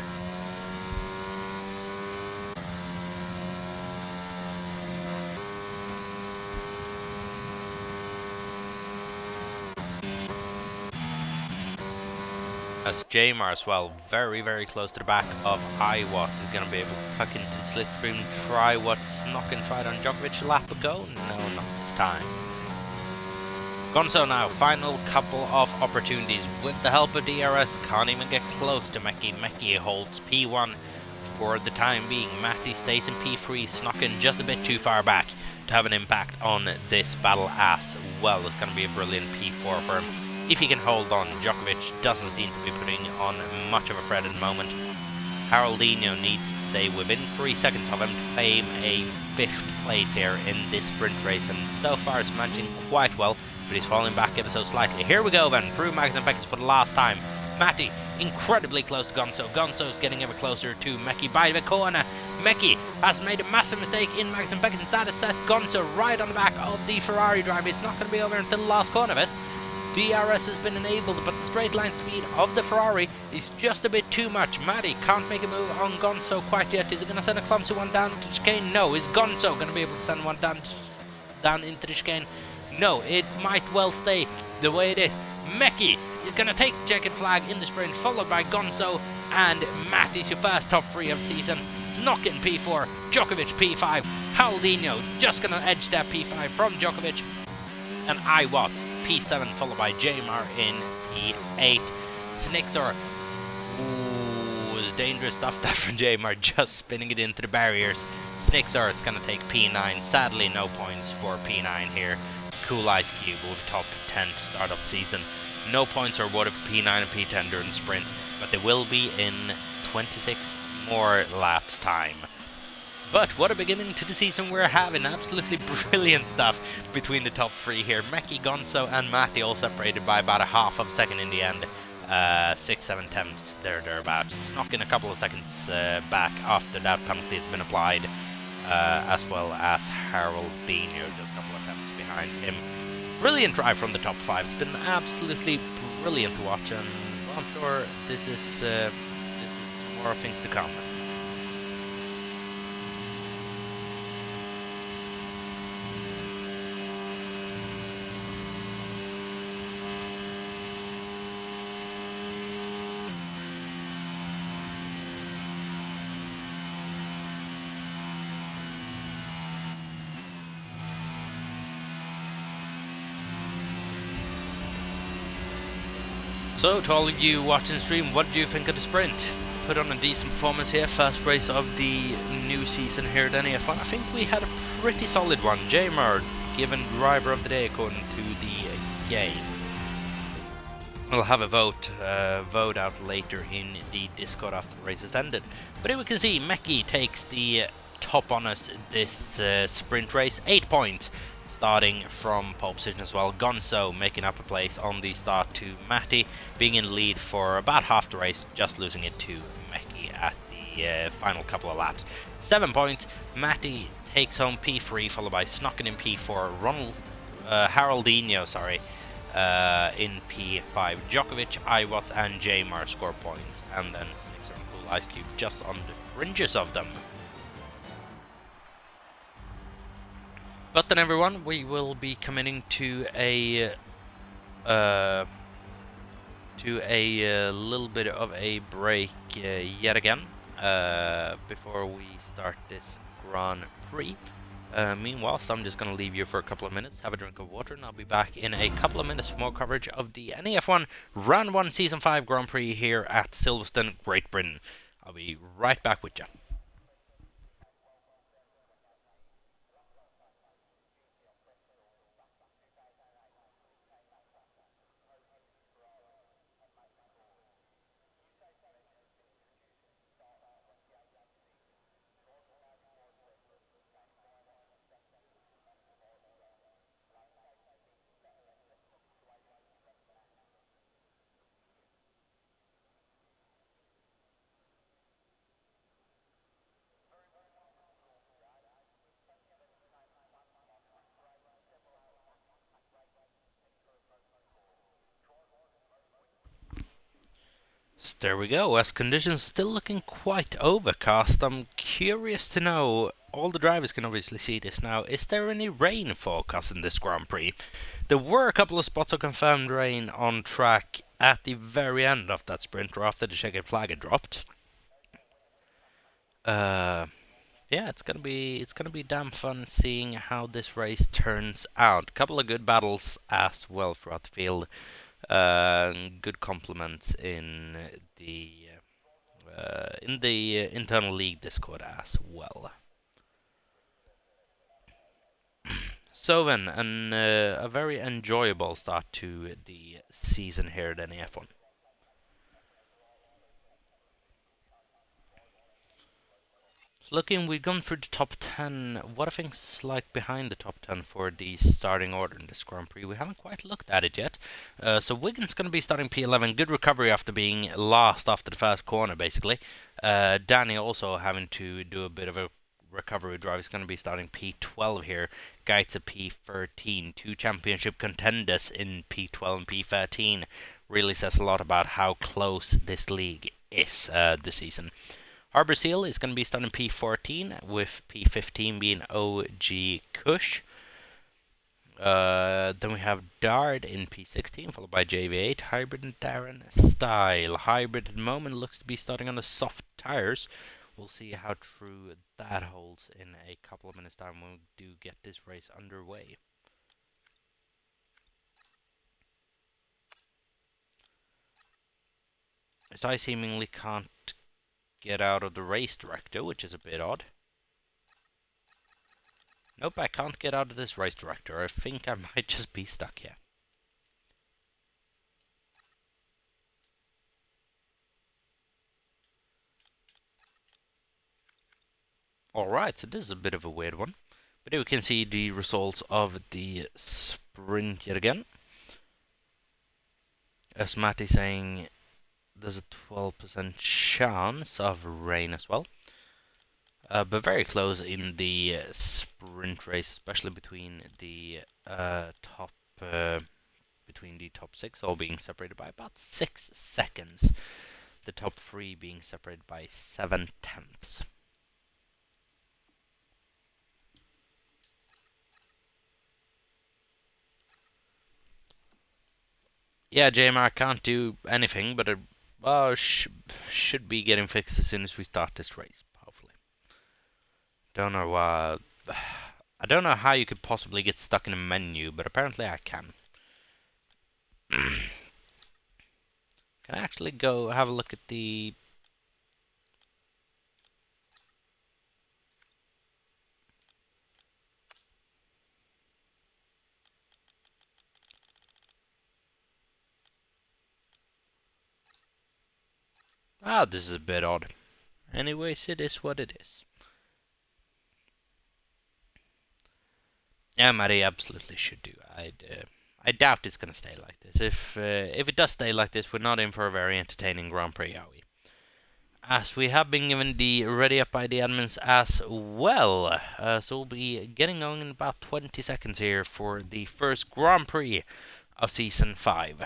As Jamar as well, very, very close to the back of Iwatts. Is going to be able to tuck into the slipstream, try what Snokken tried on Djokovic a lap ago. No, not this time. Gonzo now, final couple of opportunities with the help of DRS, can't even get close to Meki. Meki holds P1 for the time being. Matty stays in P3, Snokken just a bit too far back to have an impact on this battle as well. It's going to be a brilliant P4 for him. If he can hold on, Djokovic doesn't seem to be putting on much of a threat at the moment. Haroldinho needs to stay within 3 seconds of him to claim a 5th place here in this sprint race, and so far it's managing quite well. But he's falling back ever so slightly. Here we go then, through Magnus Beckett for the last time. Matty incredibly close to Gonzo. Gonzo's getting ever closer to Meki by the corner. Meki has made a massive mistake in Magnus Beckett. That has set Gonzo right on the back of the Ferrari driver. It's not going to be over until the last corner of it. DRS has been enabled, but the straight line speed of the Ferrari is just a bit too much. Matty can't make a move on Gonzo quite yet. Is he going to send a clumsy one down to the chicane? No. Is Gonzo going to be able to send one down into the chicane? No, it might well stay the way it is. Meki is going to take the checkered flag in the sprint, followed by Gonzo, and Matty's your first top 3 of the season. Snokken P4, Djokovic P5, Haroldinho just going to edge that P5 from Djokovic, and Iwatts P7, followed by Jamar in P8. Snixor, ooh, dangerous stuff that from Jamar, just spinning it into the barriers. Snixor is going to take P9, sadly no points for P9 here. Cool Ice Cube with top 10 to start up season. No points are awarded for P9 and P10 during the sprints, but they will be in 26 more laps time. But what a beginning to the season we're having. Absolutely brilliant stuff between the top 3 here. Meki, Gonzo and Matty all separated by about a half of a second in the end. 6-7 tenths thereabouts. Knocking a couple of seconds back after that penalty has been applied. As well as Haroldinho, just a couple of attempts behind him. Brilliant drive from the top 5. It's been absolutely brilliant to watch, and well, I'm sure this is more things to come. So, to all of you watching the stream, what do you think of the sprint? Put on a decent performance here, first race of the new season here at NEF1. I think we had a pretty solid one. Jamar given driver of the day according to the game. We'll have a vote out later in the Discord after the race has ended. But here we can see Meki takes the top on us this sprint race, 8 points. Starting from pole position as well. Gonzo making up a place on the start to Matty, being in the lead for about half the race, just losing it to Meki at the final couple of laps. 7 points. Matty takes home P3, followed by Snokken in P4, Haroldinho, in P5. Djokovic, Iwatts and Jamar score points, and then Snixer and Cool Ice Cube just on the fringes of them. But then, everyone, we will be committing to a little bit of a break yet again before we start this Grand Prix. Meanwhile, so I'm just going to leave you for a couple of minutes, have a drink of water, and I'll be back in a couple of minutes for more coverage of the NEF1 Round 1 Season 5 Grand Prix here at Silverstone, Great Britain. I'll be right back with you. So there we go. As conditions still looking quite overcast, I'm curious to know. All the drivers can obviously see this now. Is there any rain forecast in this Grand Prix? There were a couple of spots of confirmed rain on track at the very end of that sprint, or after the checkered flag had dropped. Yeah, it's gonna be damn fun seeing how this race turns out. A couple of good battles as well throughout the field. Good compliments the in the internal league Discord as well. So then, a very enjoyable start to the season here at NEF1. So looking, we've gone through the top 10. What are things like behind the top 10 for the starting order in this Grand Prix? We haven't quite looked at it yet. So Wigan's going to be starting P11. Good recovery after being last after the first corner, basically. Danny also having to do a bit of a recovery drive. He's going to be starting P12 here. Gates at P13. Two championship contenders in P12 and P13. Really says a lot about how close this league is this season. Harbour Seal is going to be starting P14, with P15 being OG Kush. Then we have Dard in P16, followed by JV8, Hybrid and Darren Style. Hybrid at the moment looks to be starting on the soft tires. We'll see how true that holds in a couple of minutes' time when we do get this race underway. As I seemingly can't get out of the race director, which is a bit odd. Nope, I can't get out of this race director. I think I might just be stuck here. Alright, so this is a bit of a weird one. But here we can see the results of the sprint yet again. As Matty saying, there's a 12% chance of rain as well. But very close in the sprint race, especially between the top six, all being separated by about 6 seconds. The top 3 being separated by 7/10. Yeah, JMR can't do anything, but it should be getting fixed as soon as we start this race, hopefully. Don't know, I don't know how you could possibly get stuck in a menu, but apparently I can. Can I actually go have a look at the... Ah, this is a bit odd. Anyways, it is what it is. Yeah, Mary absolutely should do. I doubt it's gonna stay like this. If it does stay like this, we're not in for a very entertaining Grand Prix, are we? As we have been given the ready up by the admins as well. So we'll be getting going in about 20 seconds here for the first Grand Prix of Season 5.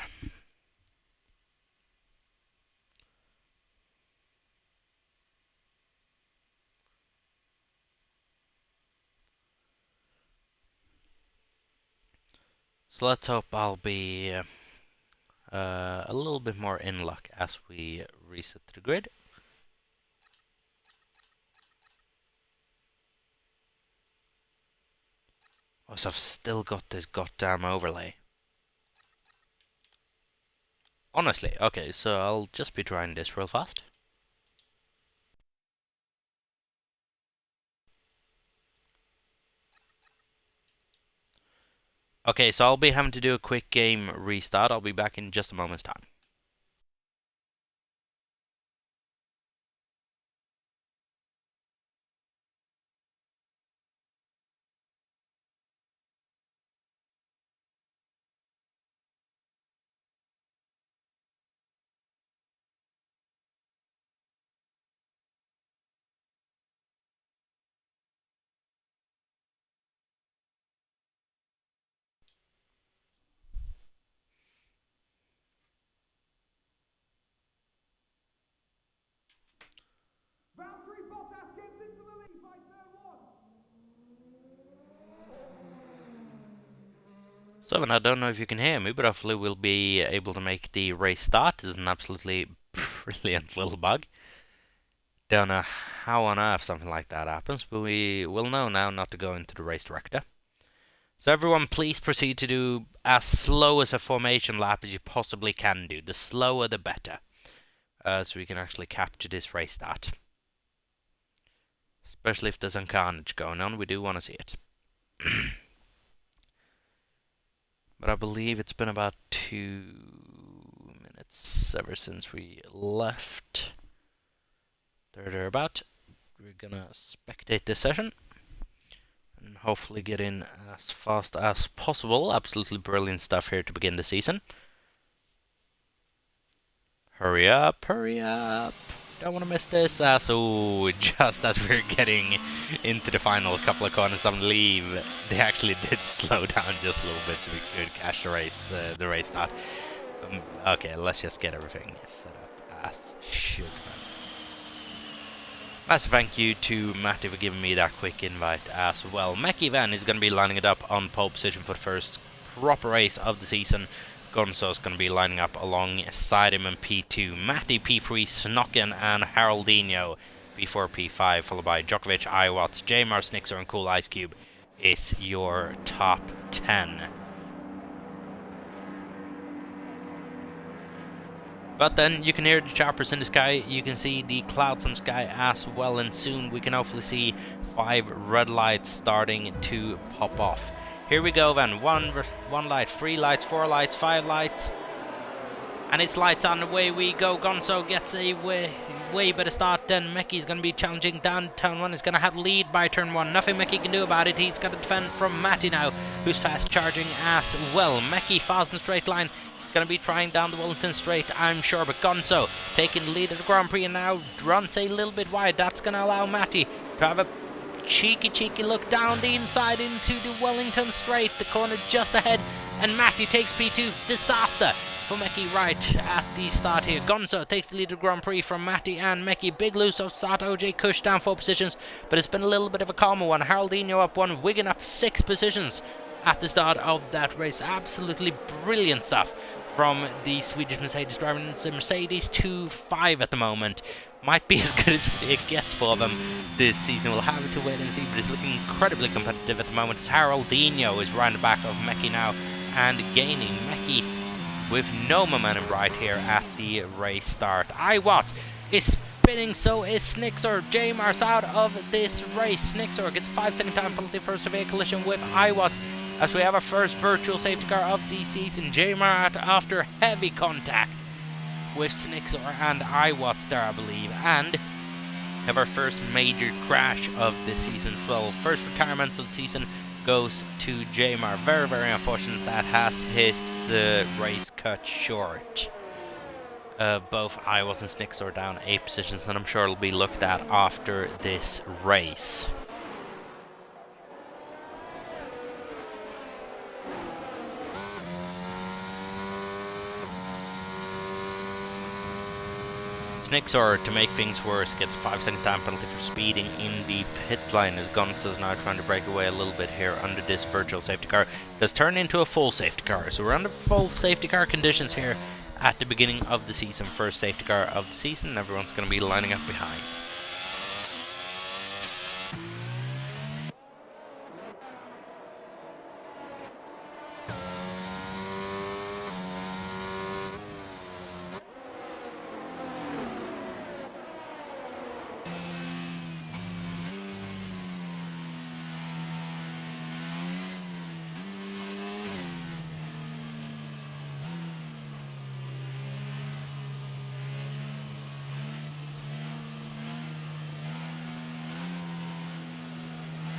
So let's hope I'll be a little bit more in luck as we reset the grid. Oh, so I've still got this goddamn overlay. Honestly, okay, so I'll just be trying this real fast. Okay, so I'll be having to do a quick game restart. I'll be back in just a moment's time. So, and I don't know if you can hear me, but hopefully we'll be able to make the race start. This is an absolutely brilliant little bug. Don't know how on earth something like that happens, but we will know now not to go into the race director. So everyone, please proceed to do as slow as a formation lap as you possibly can do. The slower, the better. So we can actually capture this race start. Especially if there's some carnage going on, we do want to see it. But I believe it's been about 2 minutes ever since we left. Thereabout. We're gonna spectate this session and hopefully get in as fast as possible. Absolutely brilliant stuff here to begin the season. Hurry up, hurry up. Don't want to miss this. So just as we're getting into the final couple of corners, I believe they actually did slow down just a little bit so we could catch the race start. Okay, let's just get everything set up as should. Massive thank you to Matty for giving me that quick invite as well. Mackie then is going to be lining it up on pole position for the first proper race of the season. Gonzo's going to be lining up alongside him in P2. Matty, P3, Snocken and Haroldinho, P4, P5, followed by Djokovic, Iwatts, Jamar, Snixer and Cool Ice Cube is your top 10. But then you can hear the choppers in the sky, you can see the clouds in the sky as well, and soon we can hopefully see 5 red lights starting to pop off. Here we go then, 1 light, 3 lights, 4 lights, 5 lights, and it's lights on, away we go. Gonzo gets a way better start than Mecky's going to be challenging down turn 1, is going to have lead by turn 1, nothing Mecky can do about it. He's got to defend from Matty now, who's fast charging as well. Mecky fast in straight line, going to be trying down the Wellington straight, I'm sure, but Gonzo taking the lead of the Grand Prix and now runs a little bit wide. That's going to allow Matty to have a cheeky look down the inside into the Wellington straight, the corner just ahead, and Matty takes P2. Disaster for Mecky right at the start here. Gonzo takes the lead of the Grand Prix from Matty and Mecky. Big loose of start, OJ Kush down 4 positions, but it's been a little bit of a calmer one. Haroldinho up 1, Wigan up 6 positions at the start of that race. Absolutely brilliant stuff from the Swedish Mercedes driver. It's a Mercedes 2.5 at the moment. Might be as good as it gets for them this season. We'll have to wait and see, but it's looking incredibly competitive at the moment. Haroldinho is round the back of Mecky now and gaining. Mecky with no momentum right here at the race start. Iwatts is spinning, so is Snixer. Jamar's out of this race. Snixer gets a 5-second time penalty for a severe collision with Iwatts, as we have our first virtual safety car of the season. Jamar after heavy contact with Snixer and Iwatts there, I believe, and have our first major crash of this season as well. First retirement of the season goes to Jamar. Very unfortunate that has his race cut short. Both Iwatts and Snixer are down 8 positions, and I'm sure it'll be looked at after this race. Snixer, to make things worse, gets a 5-second time penalty for speeding in the pit line, as Gonzo's now trying to break away a little bit here under this virtual safety car. That's turned into a full safety car, so we're under full safety car conditions here at the beginning of the season. First safety car of the season, and everyone's going to be lining up behind.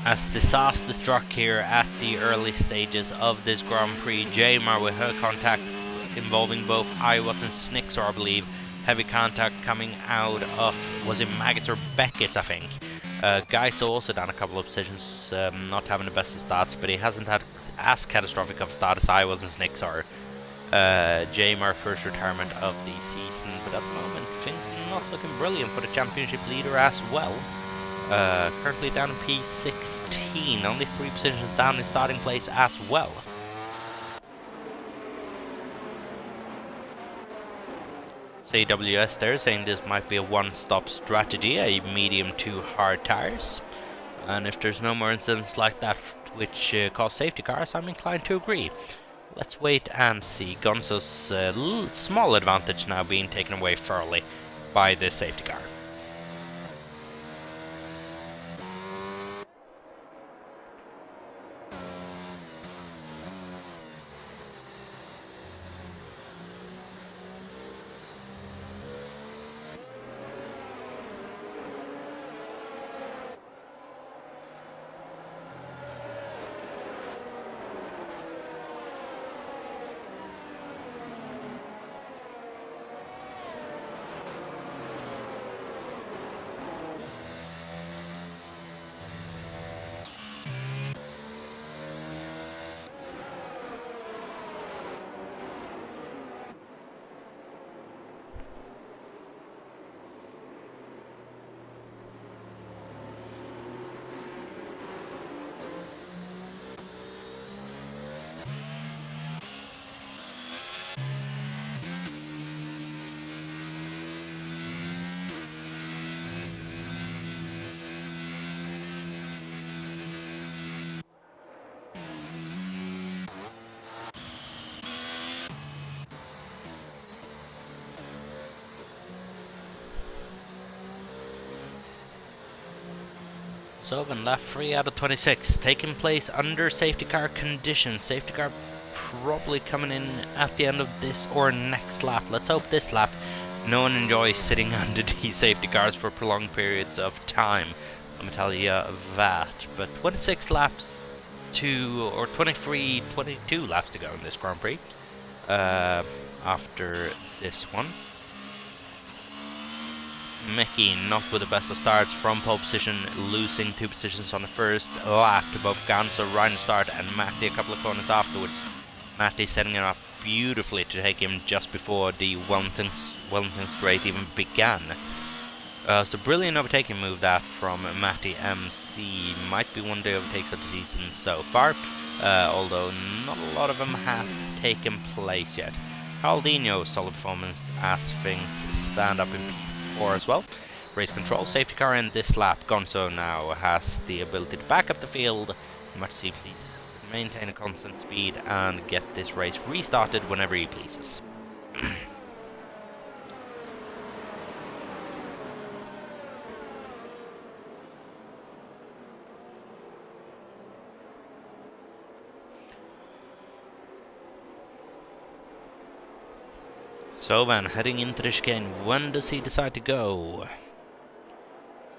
As disaster struck here at the early stages of this Grand Prix, Jamar with her contact involving both Iwat and Snixor, I believe. Heavy contact coming out of, was it Maggots or Beckett, I think. Geiso also down a couple of positions, not having the best of starts, but he hasn't had as catastrophic of a start as Iwat and Snixor. Jamar first retirement of the season, but at the moment things not looking brilliant for the championship leader as well. Currently down in P16, only 3 positions down in starting place as well. AWS there saying this might be a one-stop strategy, a medium to hard tires. And if there's no more incidents like that which cause safety cars, I'm inclined to agree. Let's wait and see. Gonzo's small advantage now being taken away thoroughly by this safety car. So then left 3 out of 26, taking place under safety car conditions. Safety car probably coming in at the end of this or next lap. Let's hope this lap. No one enjoys sitting under these safety cars for prolonged periods of time. Let me tell you that. But 26 laps to, or 23, 22 laps to go in this Grand Prix. After this one. Mickey not with the best of starts from pole position, losing 2 positions on the first lap to both Gonzo, Ryan start and Matty a couple of corners afterwards. Matty setting it up beautifully to take him just before the Wellington straight even began. So brilliant overtaking move that from Matty MC. Might be one of the overtakes of the season so far, although not a lot of them have taken place yet. Caldino solid performance as things stand up in P4 as well. Race control, safety car in this lap. Gonzo now has the ability to back up the field. Much see please maintain a constant speed and get this race restarted whenever he pleases. So then, heading into the chicane, when does he decide to go?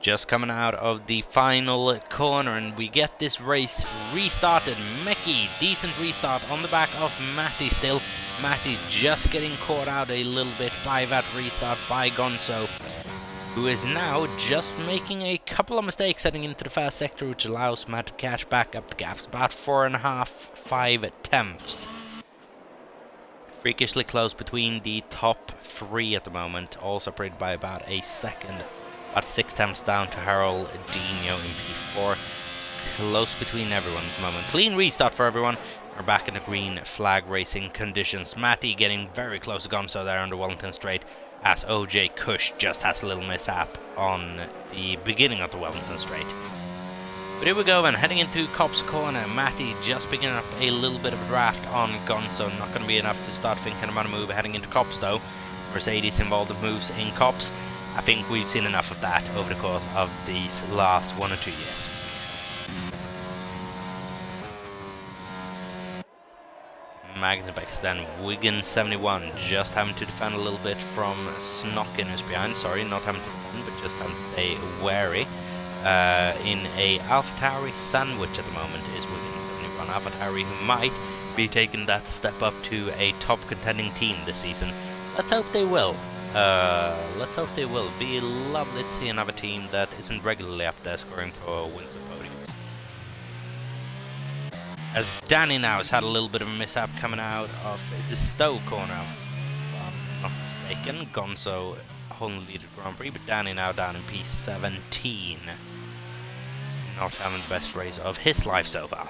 Just coming out of the final corner, and we get this race restarted. Mickey, decent restart on the back of Matty still. Matty just getting caught out a little bit by that restart by Gonzo, who is now just making a couple of mistakes heading into the fast sector, which allows Matt to catch back up the gaps, about 4.5, 5 tenths. Freakishly close between the top 3 at the moment, all separated by about a second. About 6 tenths down to Harold Dino in P4. Close between everyone at the moment. Clean restart for everyone. We're back in the green flag racing conditions. Matty getting very close to Gonzo there on the Wellington Straight, as OJ Kush just has a little mishap on the beginning of the Wellington Straight. But here we go then, heading into Cop's corner. Matty just picking up a little bit of a draft on Gonzo. Not going to be enough to start thinking about a move heading into Cops though. Mercedes involved with moves in Cops. I think we've seen enough of that over the course of these last 1 or 2 years. Magnebex then, Wigan 71, just having to defend a little bit from Snocken who's behind. Sorry, not having to defend, but just having to stay wary. in a AlphaTauri sandwich at the moment is Wiggins. An AlphaTauri who might be taking that step up to a top contending team this season. Let's hope they will. Let's hope they will. Be lovely to see another team that isn't regularly up there scoring for wins and podiums. As Danny now has had a little bit of a mishap coming out of the Stowe corner, if I'm not mistaken. Gonzo holding the lead at Grand Prix, but Danny now down in P17. Not having the best race of his life so far.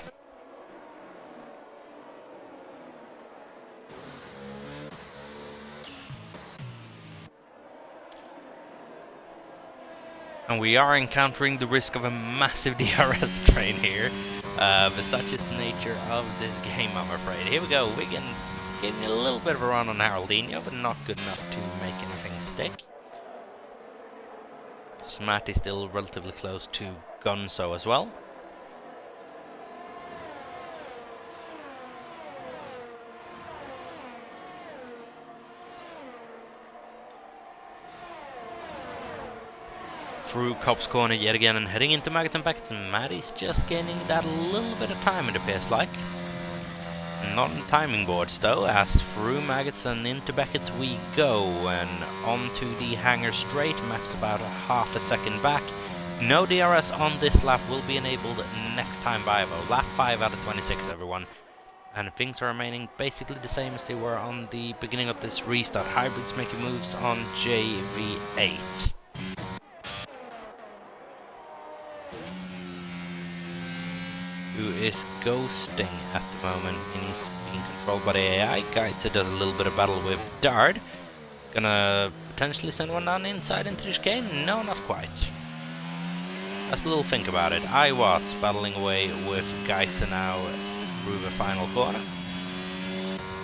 And we are encountering the risk of a massive DRS train here. But such is the nature of this game, I'm afraid. Here we go, Wigan getting a little bit of a run on Haroldinho, but not good enough to make anything stick. Smatty still relatively close to Gonzo as well. Through Cop's corner yet again and heading into Maggots and Beckett, and Maddie's just gaining that little bit of time, it appears like. Not on timing boards though, as through Maggots and into Beckett's we go, and onto the hanger straight. Matt's about a half a second back. No DRS on this lap will be enabled next time by though. Lap 5 out of 26 everyone. And things are remaining basically the same as they were on the beginning of this restart. Hybrids making moves on JV8. Who is ghosting at the moment, and he's being controlled by the AI. Gaitza does a little bit of battle with Dard. Gonna potentially send one down inside into the chicane? No, not quite. Let's a little think about it. Iwatts battling away with Gaitza now through the final corner.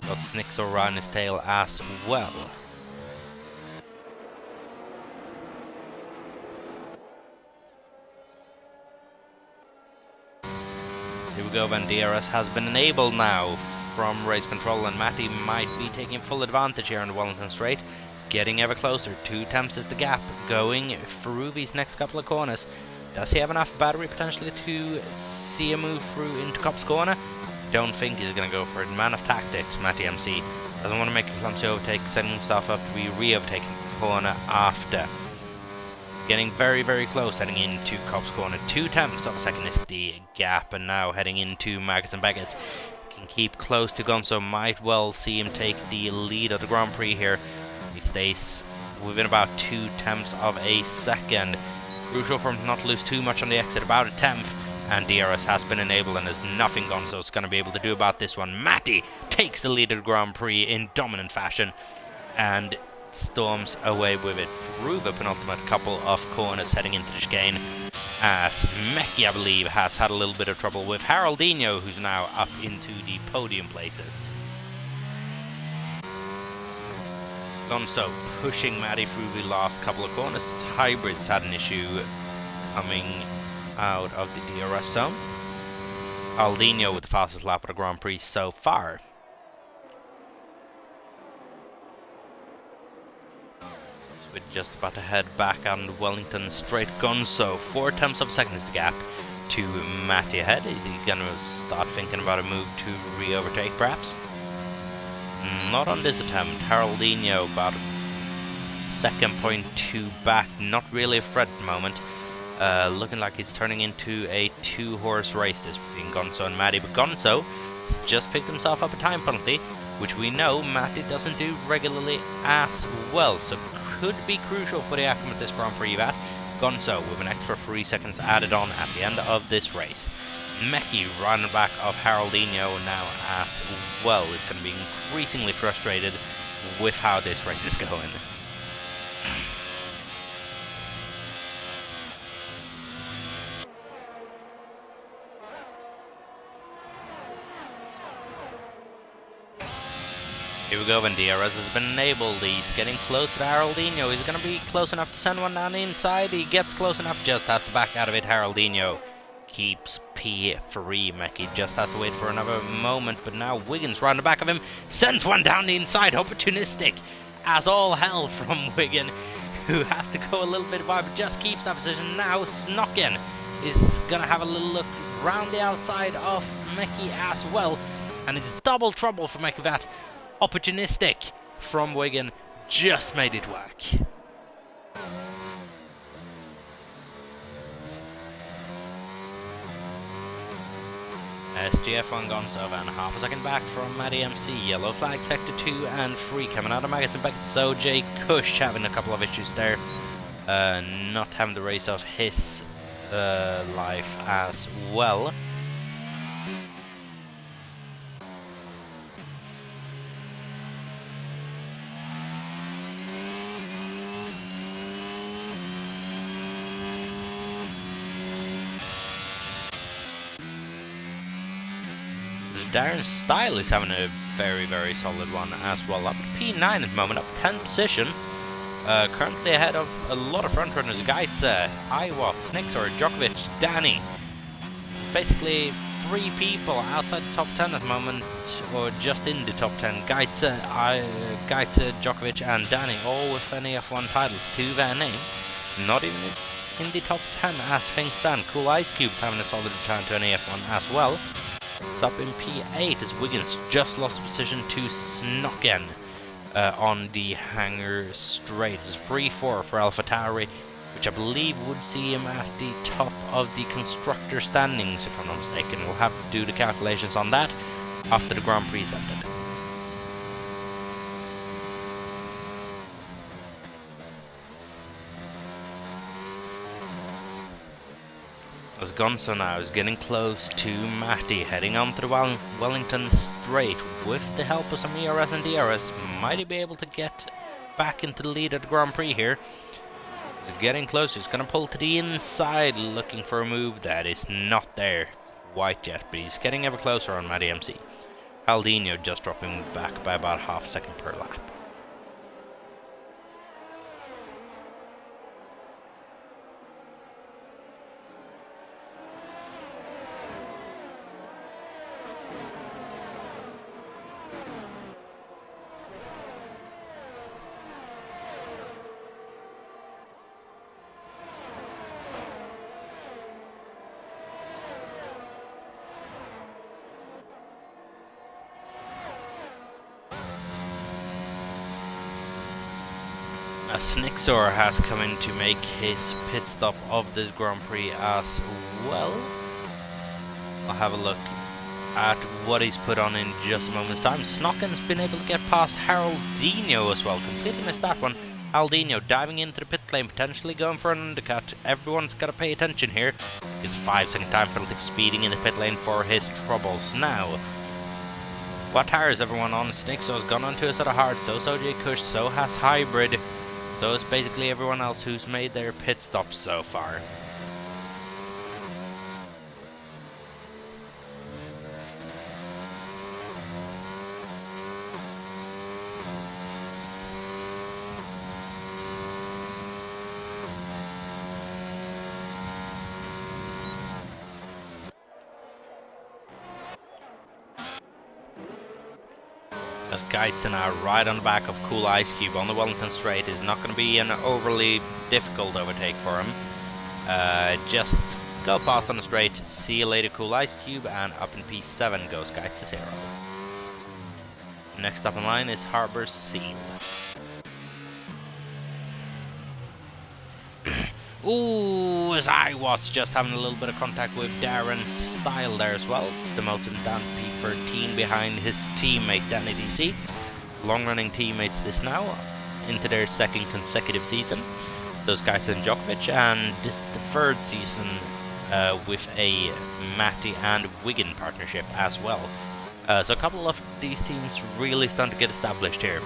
Got Snix around his tail as well. Here we go, then DRS has been enabled now from race control, and Matty might be taking full advantage here on the Wellington Straight. Getting ever closer, 2 tenths is the gap, going through these next couple of corners. Does he have enough battery potentially to see a move through into Cop's corner? Don't think he's going to go for it. Man of tactics, Matty MC. Doesn't want to make a clumsy overtake, setting himself up to be re-overtaking the corner after. Getting very, very close, heading into Cop's corner. 2 tenths of a second is the gap, and now heading into Maggots and Beckett's. Can keep close to Gonzo, might well see him take the lead of the Grand Prix here. He stays within about 2 tenths of a second. Crucial for him not to lose too much on the exit, about a tenth. And DRS has been enabled, and there's nothing Gonzo's going to be able to do about this one. Matty takes the lead of the Grand Prix in dominant fashion, and storms away with it through the penultimate couple of corners heading into the chicane, as Meki, I believe, has had a little bit of trouble with Haroldinho, who's now up into the podium places. Gonzo pushing Matty through the last couple of corners. Hybrids had an issue coming out of the DRS zone. Haroldinho with the fastest lap of the Grand Prix so far. We're just about to head back on the Wellington Straight. Gonzo, 4 tenths of a second is the gap to Matty ahead. Is he going to start thinking about a move to re-overtake perhaps? Not on this attempt. Haroldinho about 2.2 back. Not really a threat at the moment. Looking like he's turning into a 2-horse race this between Gonzo and Matty. But Gonzo has just picked himself up a time penalty, which we know Matty doesn't do regularly as well. So could be crucial for the outcome of this Grand Prix event. Gonzo with an extra 3 seconds added on at the end of this race. Meki, running back of Haroldinho now as well, is going to be increasingly frustrated with how this race is going. Here we go, and DRS has been enabled. He's getting close to Haroldinho. He's going to be close enough to send one down the inside. He gets close enough, just has to back out of it. Haroldinho keeps P3. Meki just has to wait for another moment, but now Wiggins round the back of him, sends one down the inside. Opportunistic as all hell from Wigan, who has to go a little bit wide, but just keeps that position. Now Snocken is gonna have a little look round the outside of Meki as well, and it's double trouble for Meki. That opportunistic from Wigan just made it work. SGF1 gone over and half a second back from Maddie MC. Yellow flag sector 2 and 3 coming out of Maggots back. So Jay Kush having a couple of issues there. Not having the race of his life as well. Darren Style is having a very, very solid one as well. Up to P9 at the moment, up 10 positions. Currently ahead of a lot of front runners. Gaitse, Iwat, Snixor, Djokovic, Danny. It's basically 3 people outside the top 10 at the moment, or just in the top 10. Gaitse, Djokovic and Danny, all with NEF1 titles to their name. Not even in the top 10 as things stand. Cool Ice Cubes having a solid return to NEF1 as well. It's up in P8 as Wiggins just lost position to Snocken on the Hangar Straight. It's 3-4 for AlphaTauri, which I believe would see him at the top of the constructor standings, if I'm not mistaken. We'll have to do the calculations on that after the Grand Prix ended. As Gonzo now is getting close to Matty, heading onto the Wellington Straight with the help of some ERS and DRS. Might he be able to get back into the lead at the Grand Prix here? He's getting closer. He's going to pull to the inside, looking for a move that is not there quite yet, but he's getting ever closer on Matty MC. Aldino just dropping back by about half a second per lap. Snixor has come in to make his pit stop of this Grand Prix as well. I'll have a look at what he's put on in just a moment's time. Snocken's been able to get past Haroldinho as well. Completely missed that one. Aldino diving into the pit lane, potentially going for an undercut. Everyone's got to pay attention here. It's 5-second time penalty for speeding in the pit lane for his troubles. Now, what tires everyone on? Snixor's gone onto a set of hard. So Jay Kush, so has Hybrid. So it's basically everyone else who's made their pit stops so far. As Geitzen are right on the back of Cool Ice Cube on the Wellington Straight, is not going to be an overly difficult overtake for him. Just go past on the straight, see you later Cool Ice Cube, and up in P7 goes Geitzen 0. Next up in line is Harbor Seal. Ooh, as Iwat's just having a little bit of contact with Darren Style there as well. Demoting down P13 behind his teammate Danny DC. Long-running teammates this now, into their second consecutive season. So it's Gaita and Djokovic, and this is the third season with a Matty and Wigan partnership as well. So a couple of these teams really starting to get established here.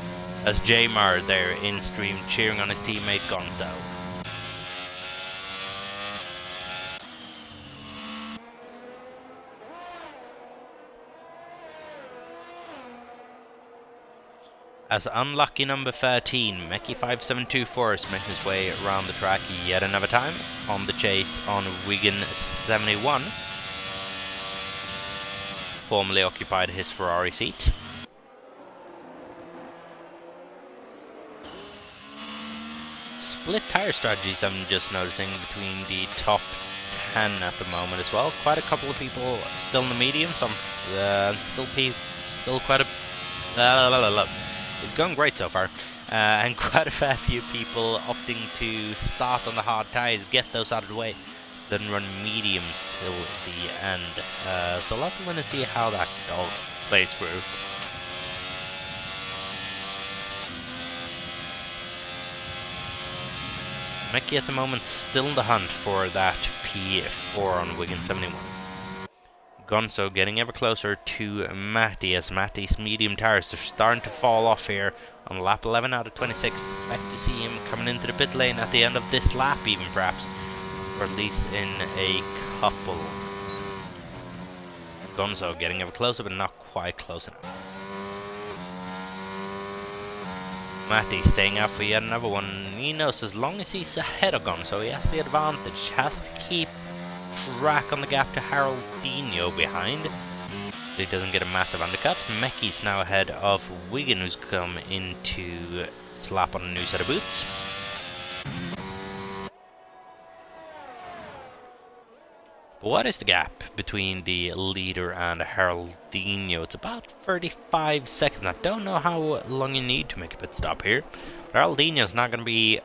As Jamar there in stream cheering on his teammate Gonzo. As unlucky number 13, Meki5724 is making his way around the track yet another time on the chase on Wigan 71. Formerly occupied his Ferrari seat. split tire strategies I'm just noticing between the top 10 at the moment as well. Quite a couple of people still in the medium, some still quite a it's going great so far, and quite a fair few people opting to start on the hard tires, get those out of the way, then run mediums till the end. So let's want to see how that all plays through. Mickey at the moment still in the hunt for that P4 on Wigan 71. Gonzo getting ever closer to Matty as Matty's medium tires are starting to fall off here on lap 11 out of 26. Expect to see him coming into the pit lane at the end of this lap even perhaps, or at least in a couple. Gonzo getting ever closer but not quite close enough. Matty staying out for yet another one. He knows as long as he's ahead of Gonzo, he has the advantage. Has to keep track on the gap to Haroldinho behind, so he doesn't get a massive undercut. Mecky's now ahead of Wigan, who's come in to slap on a new set of boots. But what is the gap between the leader and Haroldinho? It's about 35 seconds. I don't know how long you need to make a pit stop here. Haroldinho's not going to be...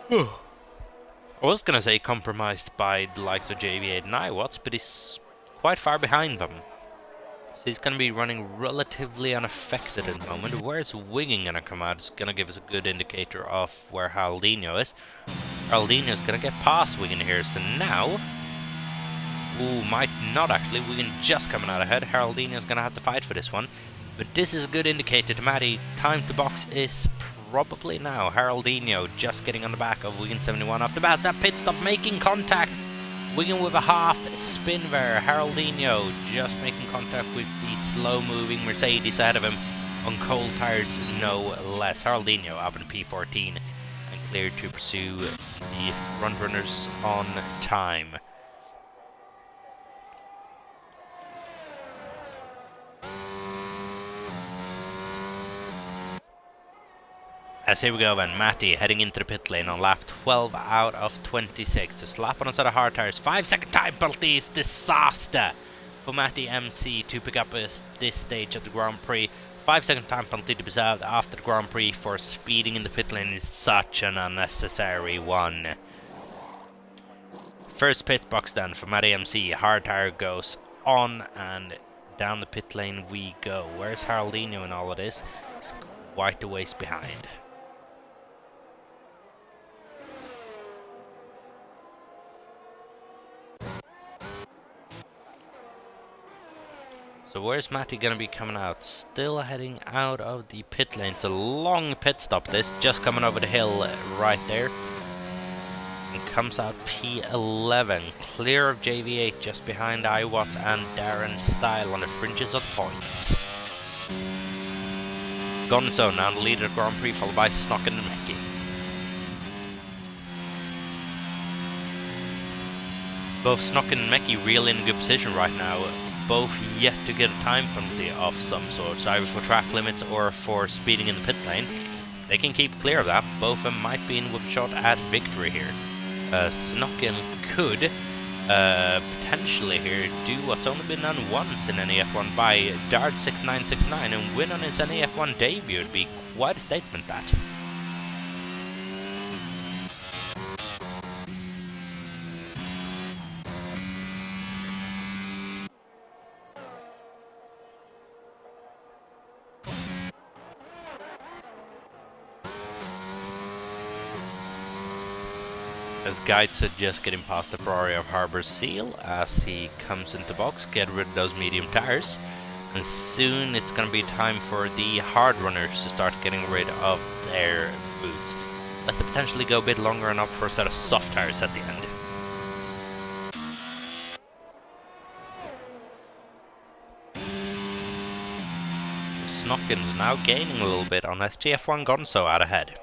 I was going to say compromised by the likes of JV8 and iWatts, but he's quite far behind them. So he's going to be running relatively unaffected at the moment. Where's Wigan going to come out? It's going to give us a good indicator of where Haroldinho is. Haroldinho's going to get past Wigan here, so now... Ooh, might not actually. Wigan just coming out ahead. Haroldinho's going to have to fight for this one. But this is a good indicator to Matty. Time to box is probably now. Haroldinho just getting on the back of Wigan 71 off the bat. That pit stop making contact. Wigan with a half spin there. Haroldinho just making contact with the slow moving Mercedes ahead of him on cold tires, no less. Haroldinho up in P14 and cleared to pursue the front runners on time. As here we go then, Matty heading into the pit lane on lap 12 out of 26 to slap on a set of hard tires. 5-second time penalty is disaster for Matty MC to pick up this stage of the Grand Prix. 5-second time penalty to be served after the Grand Prix for speeding in the pit lane is such an unnecessary one. First pit box done for Matty MC. Hard tire goes on and down the pit lane we go. Where's Haroldinho in all of this? He's quite a ways behind. So where's Matty going to be coming out? Still heading out of the pit lane. It's a long pit stop this, just coming over the hill right there. And comes out P11, clear of JV8, just behind iWatts and Darren Style on the fringes of the points. Gonzo now the leader of the Grand Prix, followed by Snock and Mickey. Both Snock and Mickey really in a good position right now. Both yet to get a time penalty of some sort, either for track limits or for speeding in the pit lane. They can keep clear of that. Both of them might be in with a shot at victory here. Snocken could potentially here do what's only been done once in NEF1 by Dart6969 and win on his NEF1 debut. It'd be quite a statement, that. As Guides are just getting past the Ferrari of Harbour Seal as he comes into box, get rid of those medium tires. And soon it's going to be time for the hard runners to start getting rid of their boots. Let's potentially go a bit longer and up for a set of soft tires at the end. Snocken's now gaining a little bit on SGF1 Gonzo out ahead.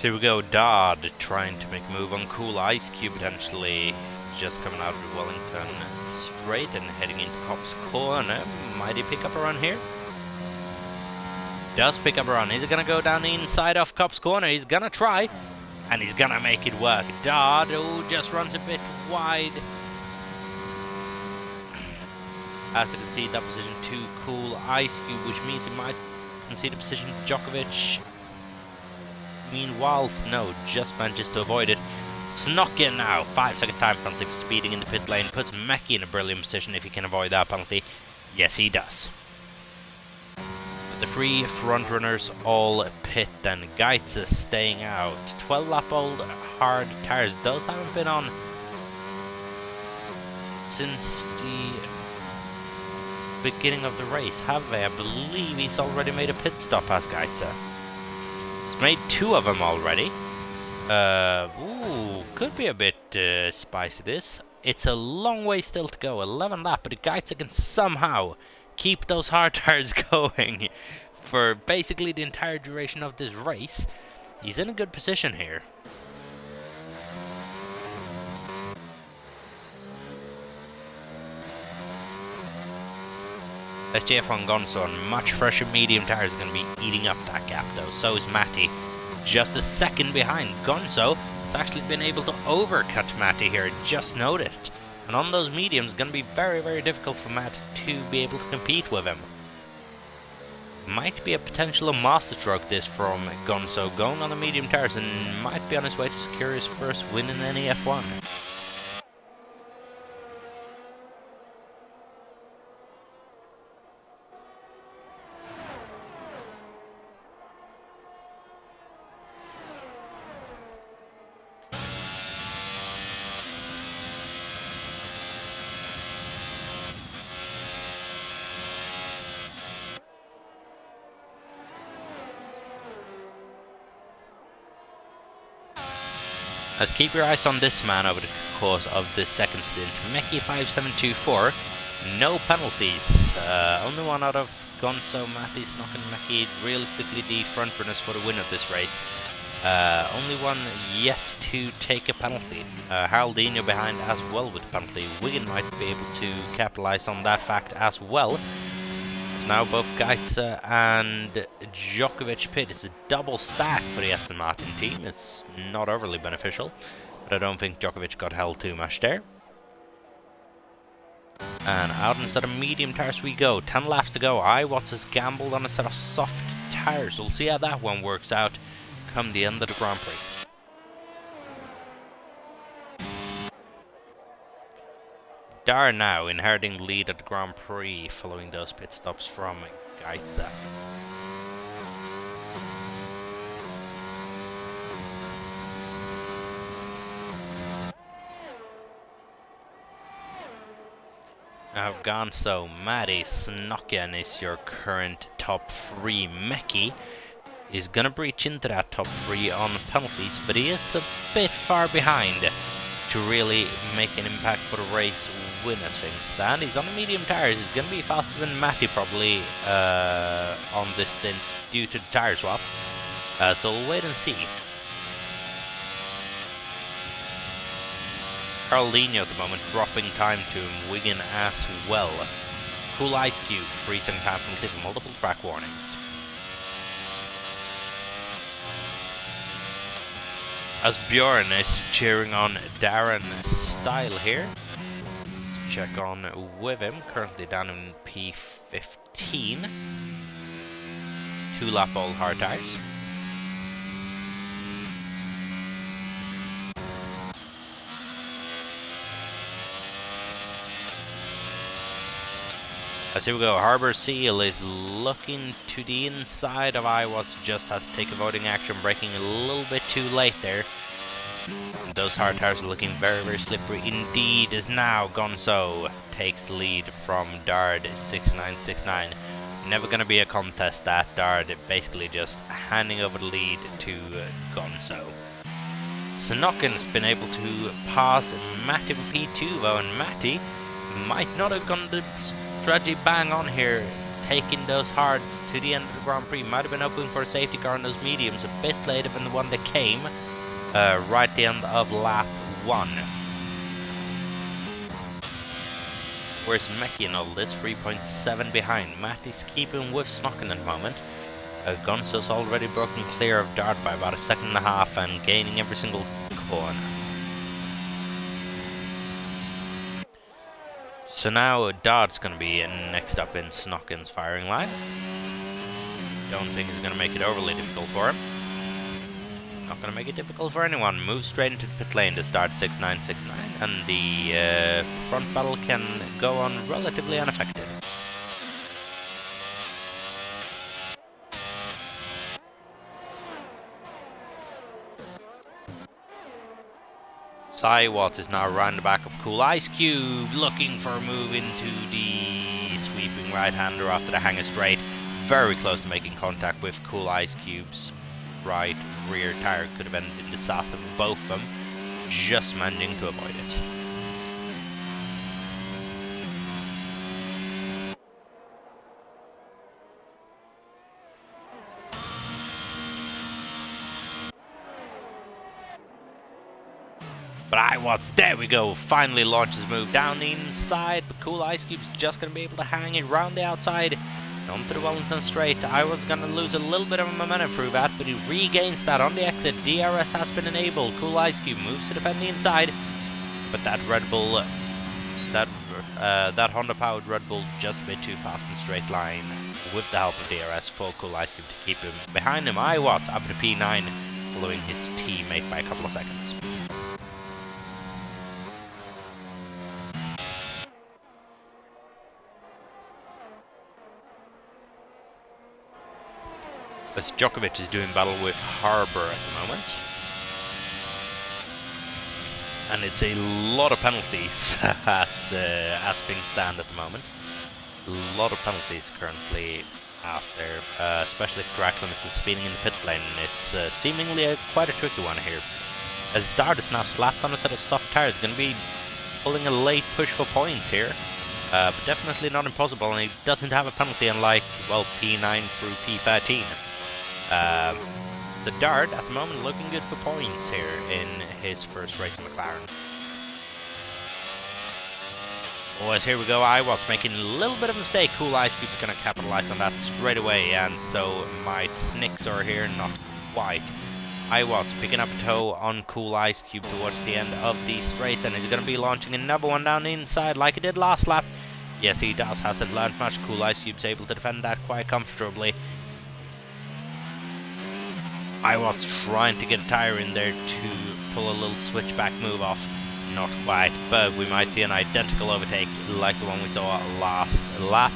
So here we go, Dodd trying to make a move on Cool Ice Cube potentially. Just coming out of the Wellington straight and heading into Cop's corner. Might he pick up a run here? Does pick up a run. Is it going to go down the inside of Cop's corner? He's going to try. And he's going to make it work. Dodd, just runs a bit wide. As you can see, that position to Cool Ice Cube, which means he might concede the position to Djokovic. Meanwhile, no, just manages to avoid it. Snuck in now, 5-second time penalty for speeding in the pit lane. Puts Meki in a brilliant position if he can avoid that penalty. Yes, he does. But the three front runners all pit then. Geitze staying out. 12-lap-old hard tires. Those haven't been on since the beginning of the race, have they? I believe he's already made a pit stop as Geitze. He's made 2 of them already. Could be a bit spicy this. It's a long way still to go, 11 lap, but the Geitze can somehow keep those hard tires going for basically the entire duration of this race. He's in a good position here. SJF1 Gonzo on much fresher medium tires are going to be eating up that gap though. So is Matty. Just a second behind. Gonzo has actually been able to overcut Matty here, just noticed. And on those mediums, it's going to be very, very difficult for Matt to be able to compete with him. Might be a potential masterstroke this from Gonzo, going on the medium tires and might be on his way to secure his first win in NEF1. Let's keep your eyes on this man over the course of this second stint. Meki 5724, no penalties. Only one out of Gonzo, Matty, Snock and Meki, realistically the front runners for the win of this race. Only one yet to take a penalty. Haraldinho behind as well with a penalty. Wigan might be able to capitalize on that fact as well. Now both Geitze and Djokovic pit. It's a double stack for the Aston Martin team. It's not overly beneficial, but I don't think Djokovic got held too much there. And out on a set of medium tires we go. 10 laps to go. Iwatts has gambled on a set of soft tires. We'll see how that one works out come the end of the Grand Prix. Dar now inheriting the lead at the Grand Prix following those pit stops from Geitze. Now Gonzo, Matty, Snocken is your current top 3. Meki is gonna breach into that top 3 on penalties, but he is a bit far behind to really make an impact for the race win as things stand. He's on the medium tires. He's going to be faster than Matty probably on this stint due to the tire swap. So we'll wait and see. Haraldinho at the moment dropping time to him. Wigan as well. Cool Ice Cube, 3-second time penalty for multiple track warnings. As Bjorn is cheering on Darren Style here. Let's check on with him. Currently down in P15. 2-lap old hard tires. As here we go, Harbour Seal is looking to the inside of Iwatts, just has to take avoiding action, braking a little bit too late there. And those hard tires are looking very, very slippery indeed, as now Gonzo takes the lead from Dard 6969. Never going to be a contest that Dard, basically just handing over the lead to Gonzo. Snocken's been able to pass Matty for P2 though, and Matty might not have gone the strategy bang on here taking those hards to the end of the Grand Prix. Might have been hoping for a safety car on those mediums a bit later than the one that came right at the end of lap 1. Where's Mekki in all this? 3.7 behind. Matt is keeping with Snocken at the moment. Gonzo's already broken clear of Dart by about a second and a half and gaining every single corner. So now Dart's going to be next up in Snocken's firing line. Don't think he's going to make it overly difficult for him. Not going to make it difficult for anyone. Move straight into the pit lane to start 6.969, and the front battle can go on relatively unaffected. Cywat is now around the back of Cool Ice Cube, looking for a move into the sweeping right-hander after the hanger straight. Very close to making contact with Cool Ice Cube's right rear tire. Could have ended in the south of both of them, just managing to avoid it. But Iwatts, there we go, finally launches move down the inside, but Cool Ice Cube's just going to be able to hang it round the outside onto the Wellington straight. Iwatts going to lose a little bit of momentum through that, but he regains that on the exit. DRS has been enabled. Cool Ice Cube moves to defend the inside, but that Red Bull, that Honda-powered Red Bull just a bit too fast in straight line with the help of DRS for Cool Ice Cube to keep him behind him. Iwatts up to P9, following his teammate by a couple of seconds. As Djokovic is doing battle with Harbour at the moment. And it's a lot of penalties as things stand at the moment. A lot of penalties currently out there, especially if track limits and speeding in the pit lane is seemingly quite a tricky one here. As Dart is now slapped on a set of soft tires, going to be pulling a late push for points here. But definitely not impossible, and he doesn't have a penalty unlike, well, P9 through P13. So Dart at the moment looking good for points here in his first race in McLaren. Oh, as here we go, Iwatts making a little bit of a mistake. Cool Ice Cube's going to capitalize on that straight away, and so might Snixor here, not quite. Iwatts picking up a toe on Cool Ice Cube towards the end of the straight, and he's going to be launching another one down the inside like he did last lap. Yes, he does. Hasn't learned much. Cool Ice Cube's able to defend that quite comfortably. Iwatts trying to get a tire in there to pull a little switchback move off. Not quite, but we might see an identical overtake like the one we saw last lap.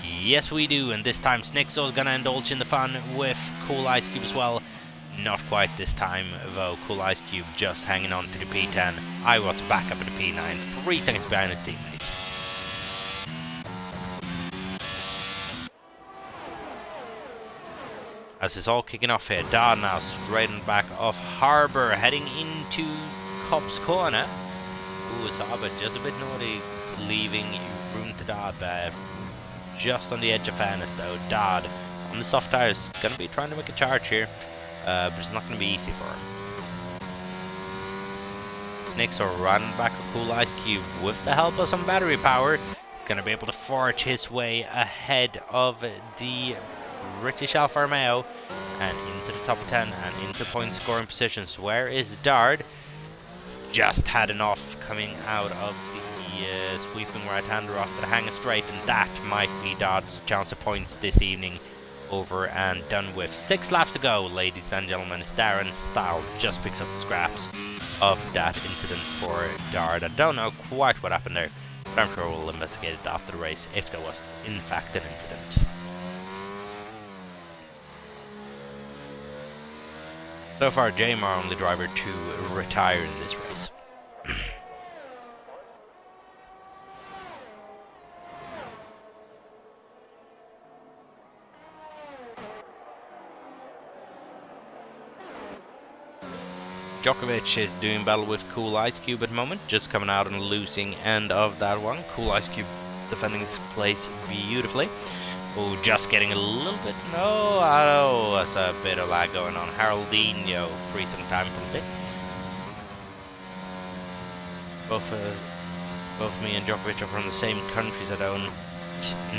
Yes, we do, and this time Snixor's gonna indulge in the fun with Cool Ice Cube as well. Not quite this time, though. Cool Ice Cube just hanging on to the P10. Iwatts back up at the P9, 3 seconds behind his teammate. As it's all kicking off here, Dard now straight in the back of Harbour, heading into Cop's corner. Ooh, Saba just a bit naughty, leaving room to Dard there. Just on the edge of fairness though. Dard on the soft tires, going to be trying to make a charge here, but it's not going to be easy for him. Snixor running back of Cool Ice Cube with the help of some battery power. Going to be able to forge his way ahead of the British Alfa Romeo and into the top 10 and into point scoring positions. Where is Dard? Just had an off coming out of the sweeping right-hander after the hanger straight, and that might be Dard's chance of points this evening over and done with. 6 laps to go, ladies and gentlemen. Darren Stahl just picks up the scraps of that incident for Dard. I don't know quite what happened there, but I'm sure we'll investigate it after the race if there was in fact an incident. So far, Jamar only driver to retire in this race. Djokovic is doing battle with Cool Ice Cube at the moment, just coming out on the losing end of that one. Cool Ice Cube defending his place beautifully. Oh, just getting a little bit. No, oh, that's a bit of lag going on. Haroldinho, free some time from it. Both me and Djokovic are from the same countries. I don't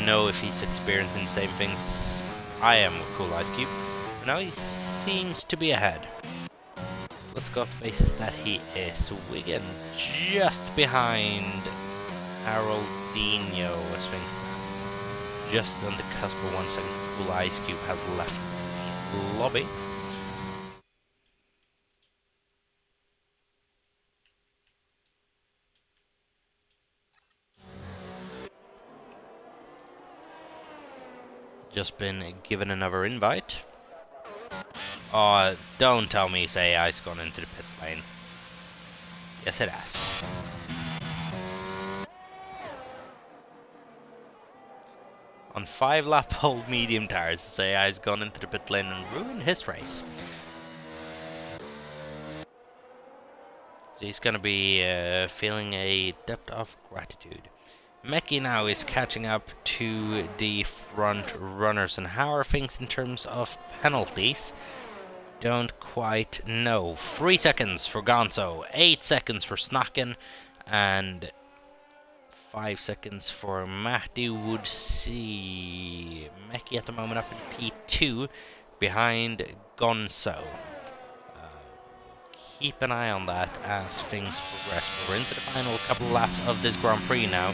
know if he's experiencing the same things I am with Cool Ice Cube. But now he seems to be ahead. Let's go off the basis that he is. Wigan just behind Haroldinho as things stand. Just on the cusp of 1 second. Cool Ice Cube has left the lobby. Just been given another invite. Oh, don't tell me AI's gone into the pit lane. Yes, it has. On 5-lap old medium tires, AI's gone into the pit lane and ruined his race. So he's gonna be feeling a debt of gratitude. Meki now is catching up to the front runners, and how are things in terms of penalties? Don't quite know. 3 seconds for Gonzo, 8 seconds for Snacken, and 5 seconds for Matty Woodsey. Meki at the moment up in P2 behind Gonzo. Keep an eye on that as things progress. We're into the final couple of laps of this Grand Prix now.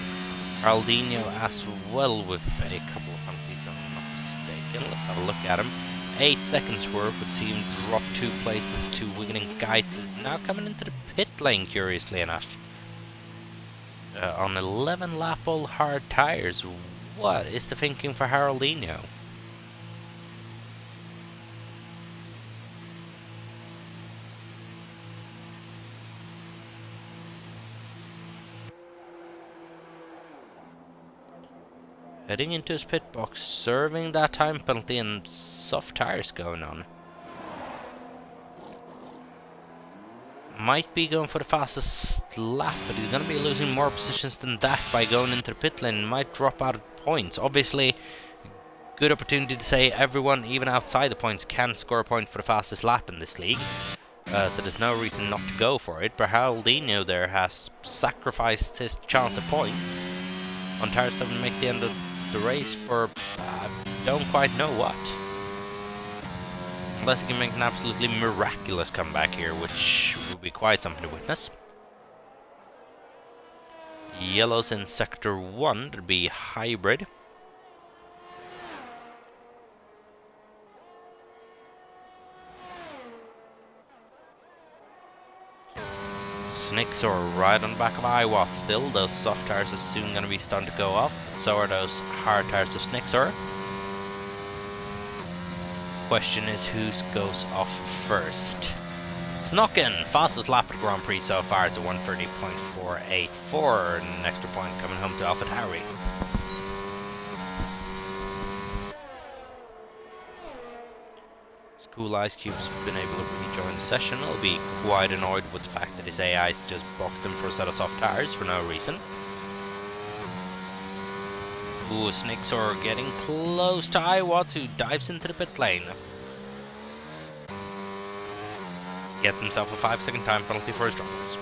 Haroldinho as well with a couple of penalties, if I'm not mistaken. Let's have a look at him. 8 seconds worth would see him drop 2 places to Wigan, and Geitz is now coming into the pit lane, curiously enough. On 11-lap old hard tires. What is the thinking for Haroldinho? Heading into his pit box, serving that time penalty, and soft tires going on. Might be going for the fastest lap, but he's going to be losing more positions than that by going into the pit lane. Might drop out of points. Obviously, good opportunity to say everyone, even outside the points, can score a point for the fastest lap in this league. So there's no reason not to go for it. But Haroldinho there has sacrificed his chance of points on tires that will make the end of the race for don't quite know what. Unless he can make an absolutely miraculous comeback here, which would be quite something to witness. Yellows in sector 1, that'd be hybrid. Snicks are right on the back of Iwat still. Those soft tires are soon going to be starting to go off. So are those hard tires of Snicks are. Question is who goes off first. Snocken, fastest lap at Grand Prix so far. It's a 1:30.484. An extra point coming home to AlphaTauri. Cool Ice Cube's been able to rejoin the session. He'll be quite annoyed with the fact that his AI's just boxed him for a set of soft tires for no reason. Ooh, Snicks are getting close to Iwatts, who dives into the pit lane. Gets himself a 5-second time penalty for his troubles.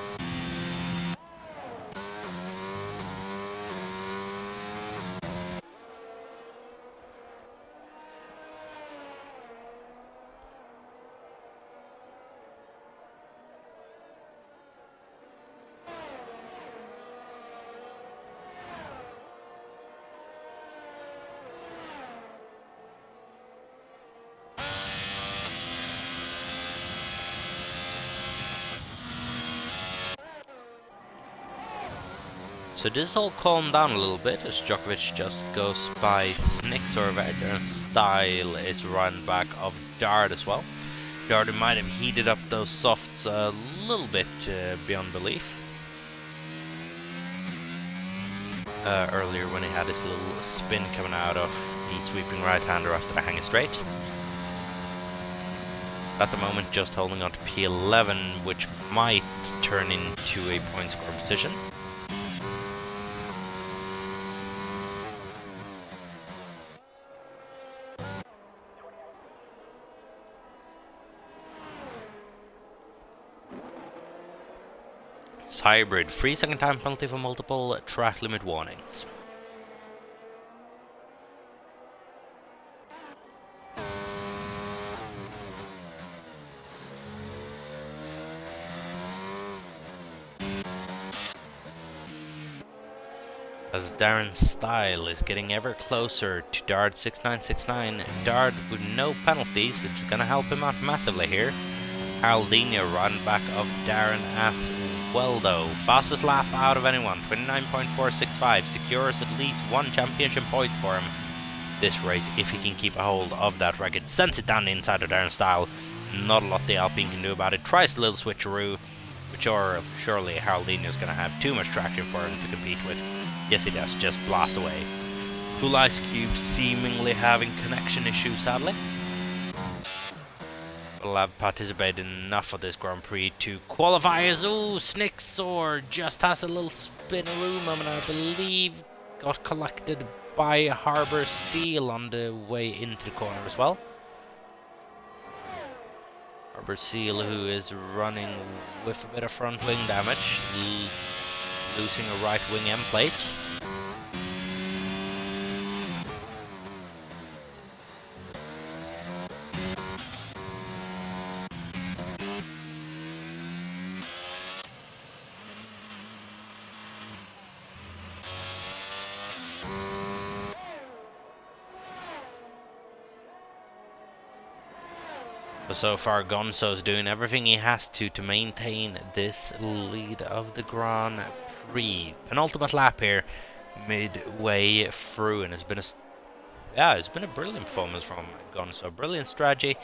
So this all calmed down a little bit as Djokovic just goes by Snicks or and Style is run back of Dart as well. Dart might have heated up those softs a little bit beyond belief. Earlier when he had his little spin coming out of the sweeping right-hander after the hanging straight. At the moment just holding on to P11, which might turn into a point score position. Hybrid, 3-second time penalty for multiple track limit warnings. As Darren's style is getting ever closer to Dard 6969, Dard with no penalties, which is going to help him out massively here. Haroldinho riding back of Darren as well though. Fastest lap out of anyone, 29.465, secures at least one championship point for him this race if he can keep a hold of that record. Sends it down the inside of Darren's style. Not a lot the Alpine can do about it. Tries a little switcheroo, which surely Haroldinho's going to have too much traction for him to compete with. Yes, he does, just blast away. Cool Ice Cube seemingly having connection issues, sadly. Will have participated enough of this Grand Prix to qualify as Snicksor just has a little spinneroo moment, I believe. Got collected by Harbour Seal on the way into the corner as well. Harbour Seal, who is running with a bit of front wing damage, losing a right wing end plate. So far, Gonzo's doing everything he has to maintain this lead of the Grand Prix. Penultimate lap here, midway through, and it's been a brilliant performance from Gonzo. Brilliant strategy.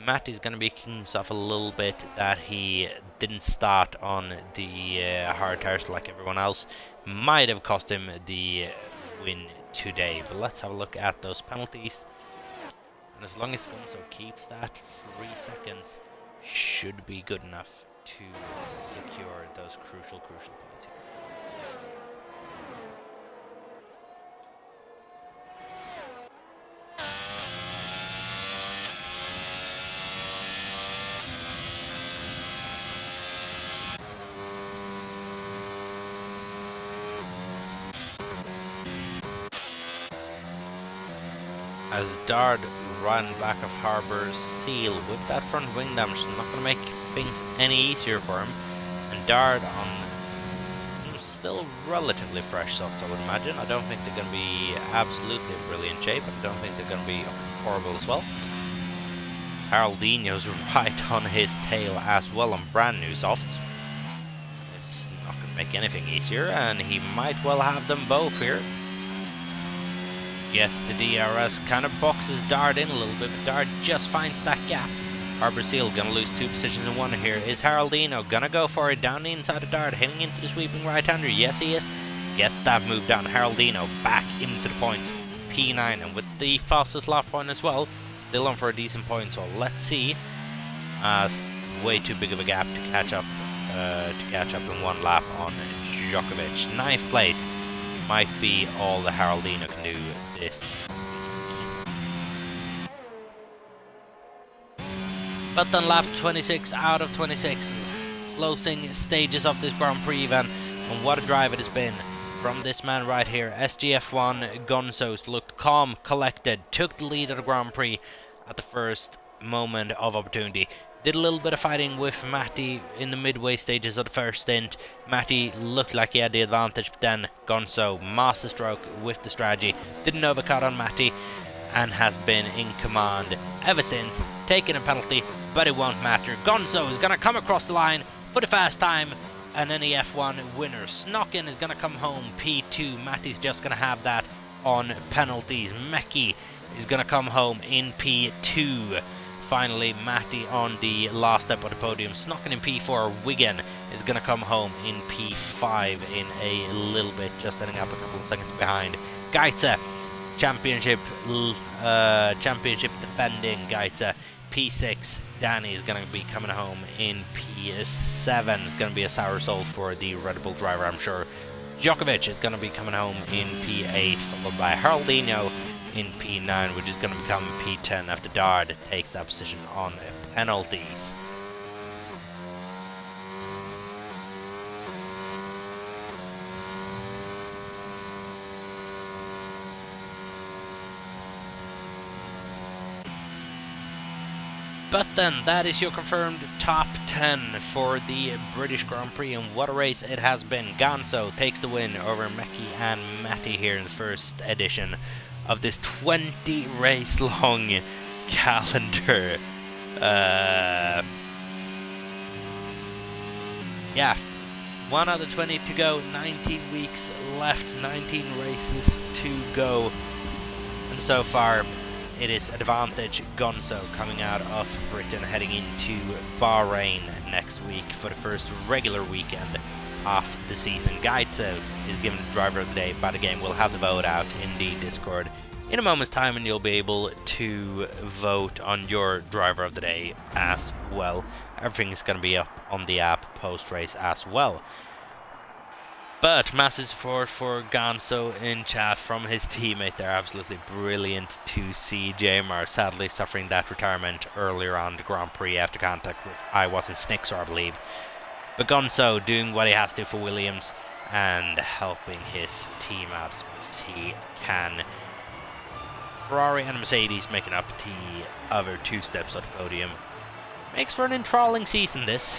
Matty's going to be kicking himself a little bit that he didn't start on the hard tires like everyone else. Might have cost him the win today, but let's have a look at those penalties. And as long as Gonzo keeps that, 3 seconds should be good enough to secure those crucial points here. As Dard ran back of Harbour Seal with that front wing damage, not going to make things any easier for him. And Dard on still relatively fresh softs, I would imagine. I don't think they're going to be absolutely in brilliant shape, but I don't think they're going to be horrible as well. Haroldinho's right on his tail as well on brand new softs. It's not going to make anything easier, and he might well have them both here. Yes, the DRS kind of boxes Dard in a little bit, but Dard just finds that gap. Harbour Seal gonna lose 2 positions in one here. Is Haroldinho gonna go for it down the inside of Dard, hitting into the sweeping right-hander? Yes, he is. Gets that move down. Haroldinho back into the point. P9, and with the fastest lap point as well, still on for a decent point. So let's see. Way too big of a gap to catch up in one lap on Djokovic. 9th place. Might be all the Haroldinho can do this. But then lap 26 out of 26. Closing stages of this Grand Prix event. And what a drive it has been from this man right here. SGF1 Gonzos looked calm, collected, took the lead of the Grand Prix at the first moment of opportunity. Did a little bit of fighting with Matty in the midway stages of the first stint. Matty looked like he had the advantage, but then Gonzo masterstroke with the strategy. Didn't overcut on Matty and has been in command ever since. Taking a penalty, but it won't matter. Gonzo is going to come across the line for the first time. An NEF1 winner. Snocken is going to come home P2. Matty's just going to have that on penalties. Meki is going to come home in P2. Finally, Matty on the last step of the podium. Snocken in P4. Wigan is going to come home in P5 in a little bit, just ending up a couple of seconds behind. Gaitza, championship defending Gaitza. P6. Danny is going to be coming home in P7. It's going to be a sour salt for the Red Bull driver, I'm sure. Djokovic is going to be coming home in P8, followed by Haroldinho in P9, which is going to become P10 after Dard takes that position on penalties. But then, that is your confirmed top 10 for the British Grand Prix, and what a race it has been. Gonzo takes the win over Meki and Matty here in the first edition of this 20 race long calendar. Yeah, 1 out of 20 to go, 19 weeks left, 19 races to go, and so far it is advantage Gonzo coming out of Britain, heading into Bahrain next week for the first regular weekend of the season. Gaitsev is given the driver of the day, but again we'll have the vote out in the Discord in a moment's time, and you'll be able to vote on your driver of the day as well. Everything is going to be up on the app post-race as well. But massive support for Gonzo in chat from his teammate. They're absolutely brilliant to see. Jamar sadly suffering that retirement earlier on the Grand Prix after contact with Iwas and Snixer, I believe. But Gonzo doing what he has to for Williams and helping his team out as much as he can. Ferrari and Mercedes making up the other 2 steps at the podium. Makes for an enthralling season, this.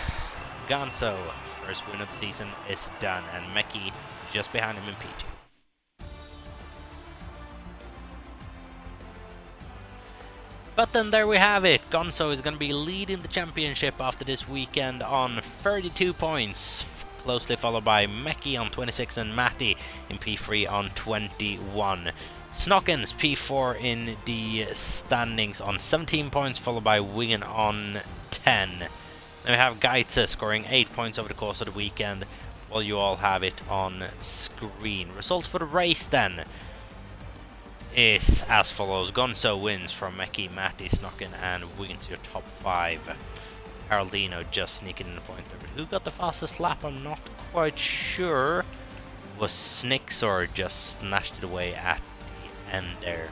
Gonzo, first win of the season, is done, and Meki just behind him in P2. But then there we have it. Gonzo is going to be leading the championship after this weekend on 32 points, closely followed by Meki on 26 and Matty in P3 on 21. Snockens P4 in the standings on 17 points, followed by Wigan on 10. Then we have Gaita scoring 8 points over the course of the weekend, while you all have it on screen. Results for the race then is as follows. Gonzo wins from Meki, Matty, Snocken and Wigan to your top 5. Haroldino just sneaking in a point there. Who got the fastest lap? I'm not quite sure. Was Snix or just snatched it away at the end there.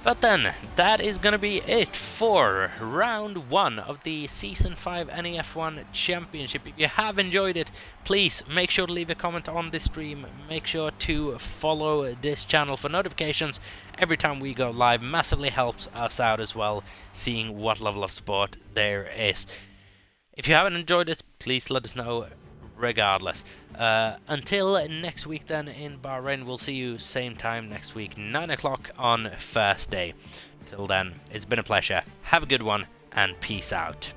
But then, that is going to be it for round 1 of the Season 5 NEF1 Championship. If you have enjoyed it, please make sure to leave a comment on this stream. Make sure to follow this channel for notifications every time we go live. Massively helps us out as well, seeing what level of support there is. If you haven't enjoyed it, please let us know regardless. Until next week then in Bahrain, we'll see you same time next week, 9 o'clock on Thursday. Till then, it's been a pleasure. Have a good one and peace out.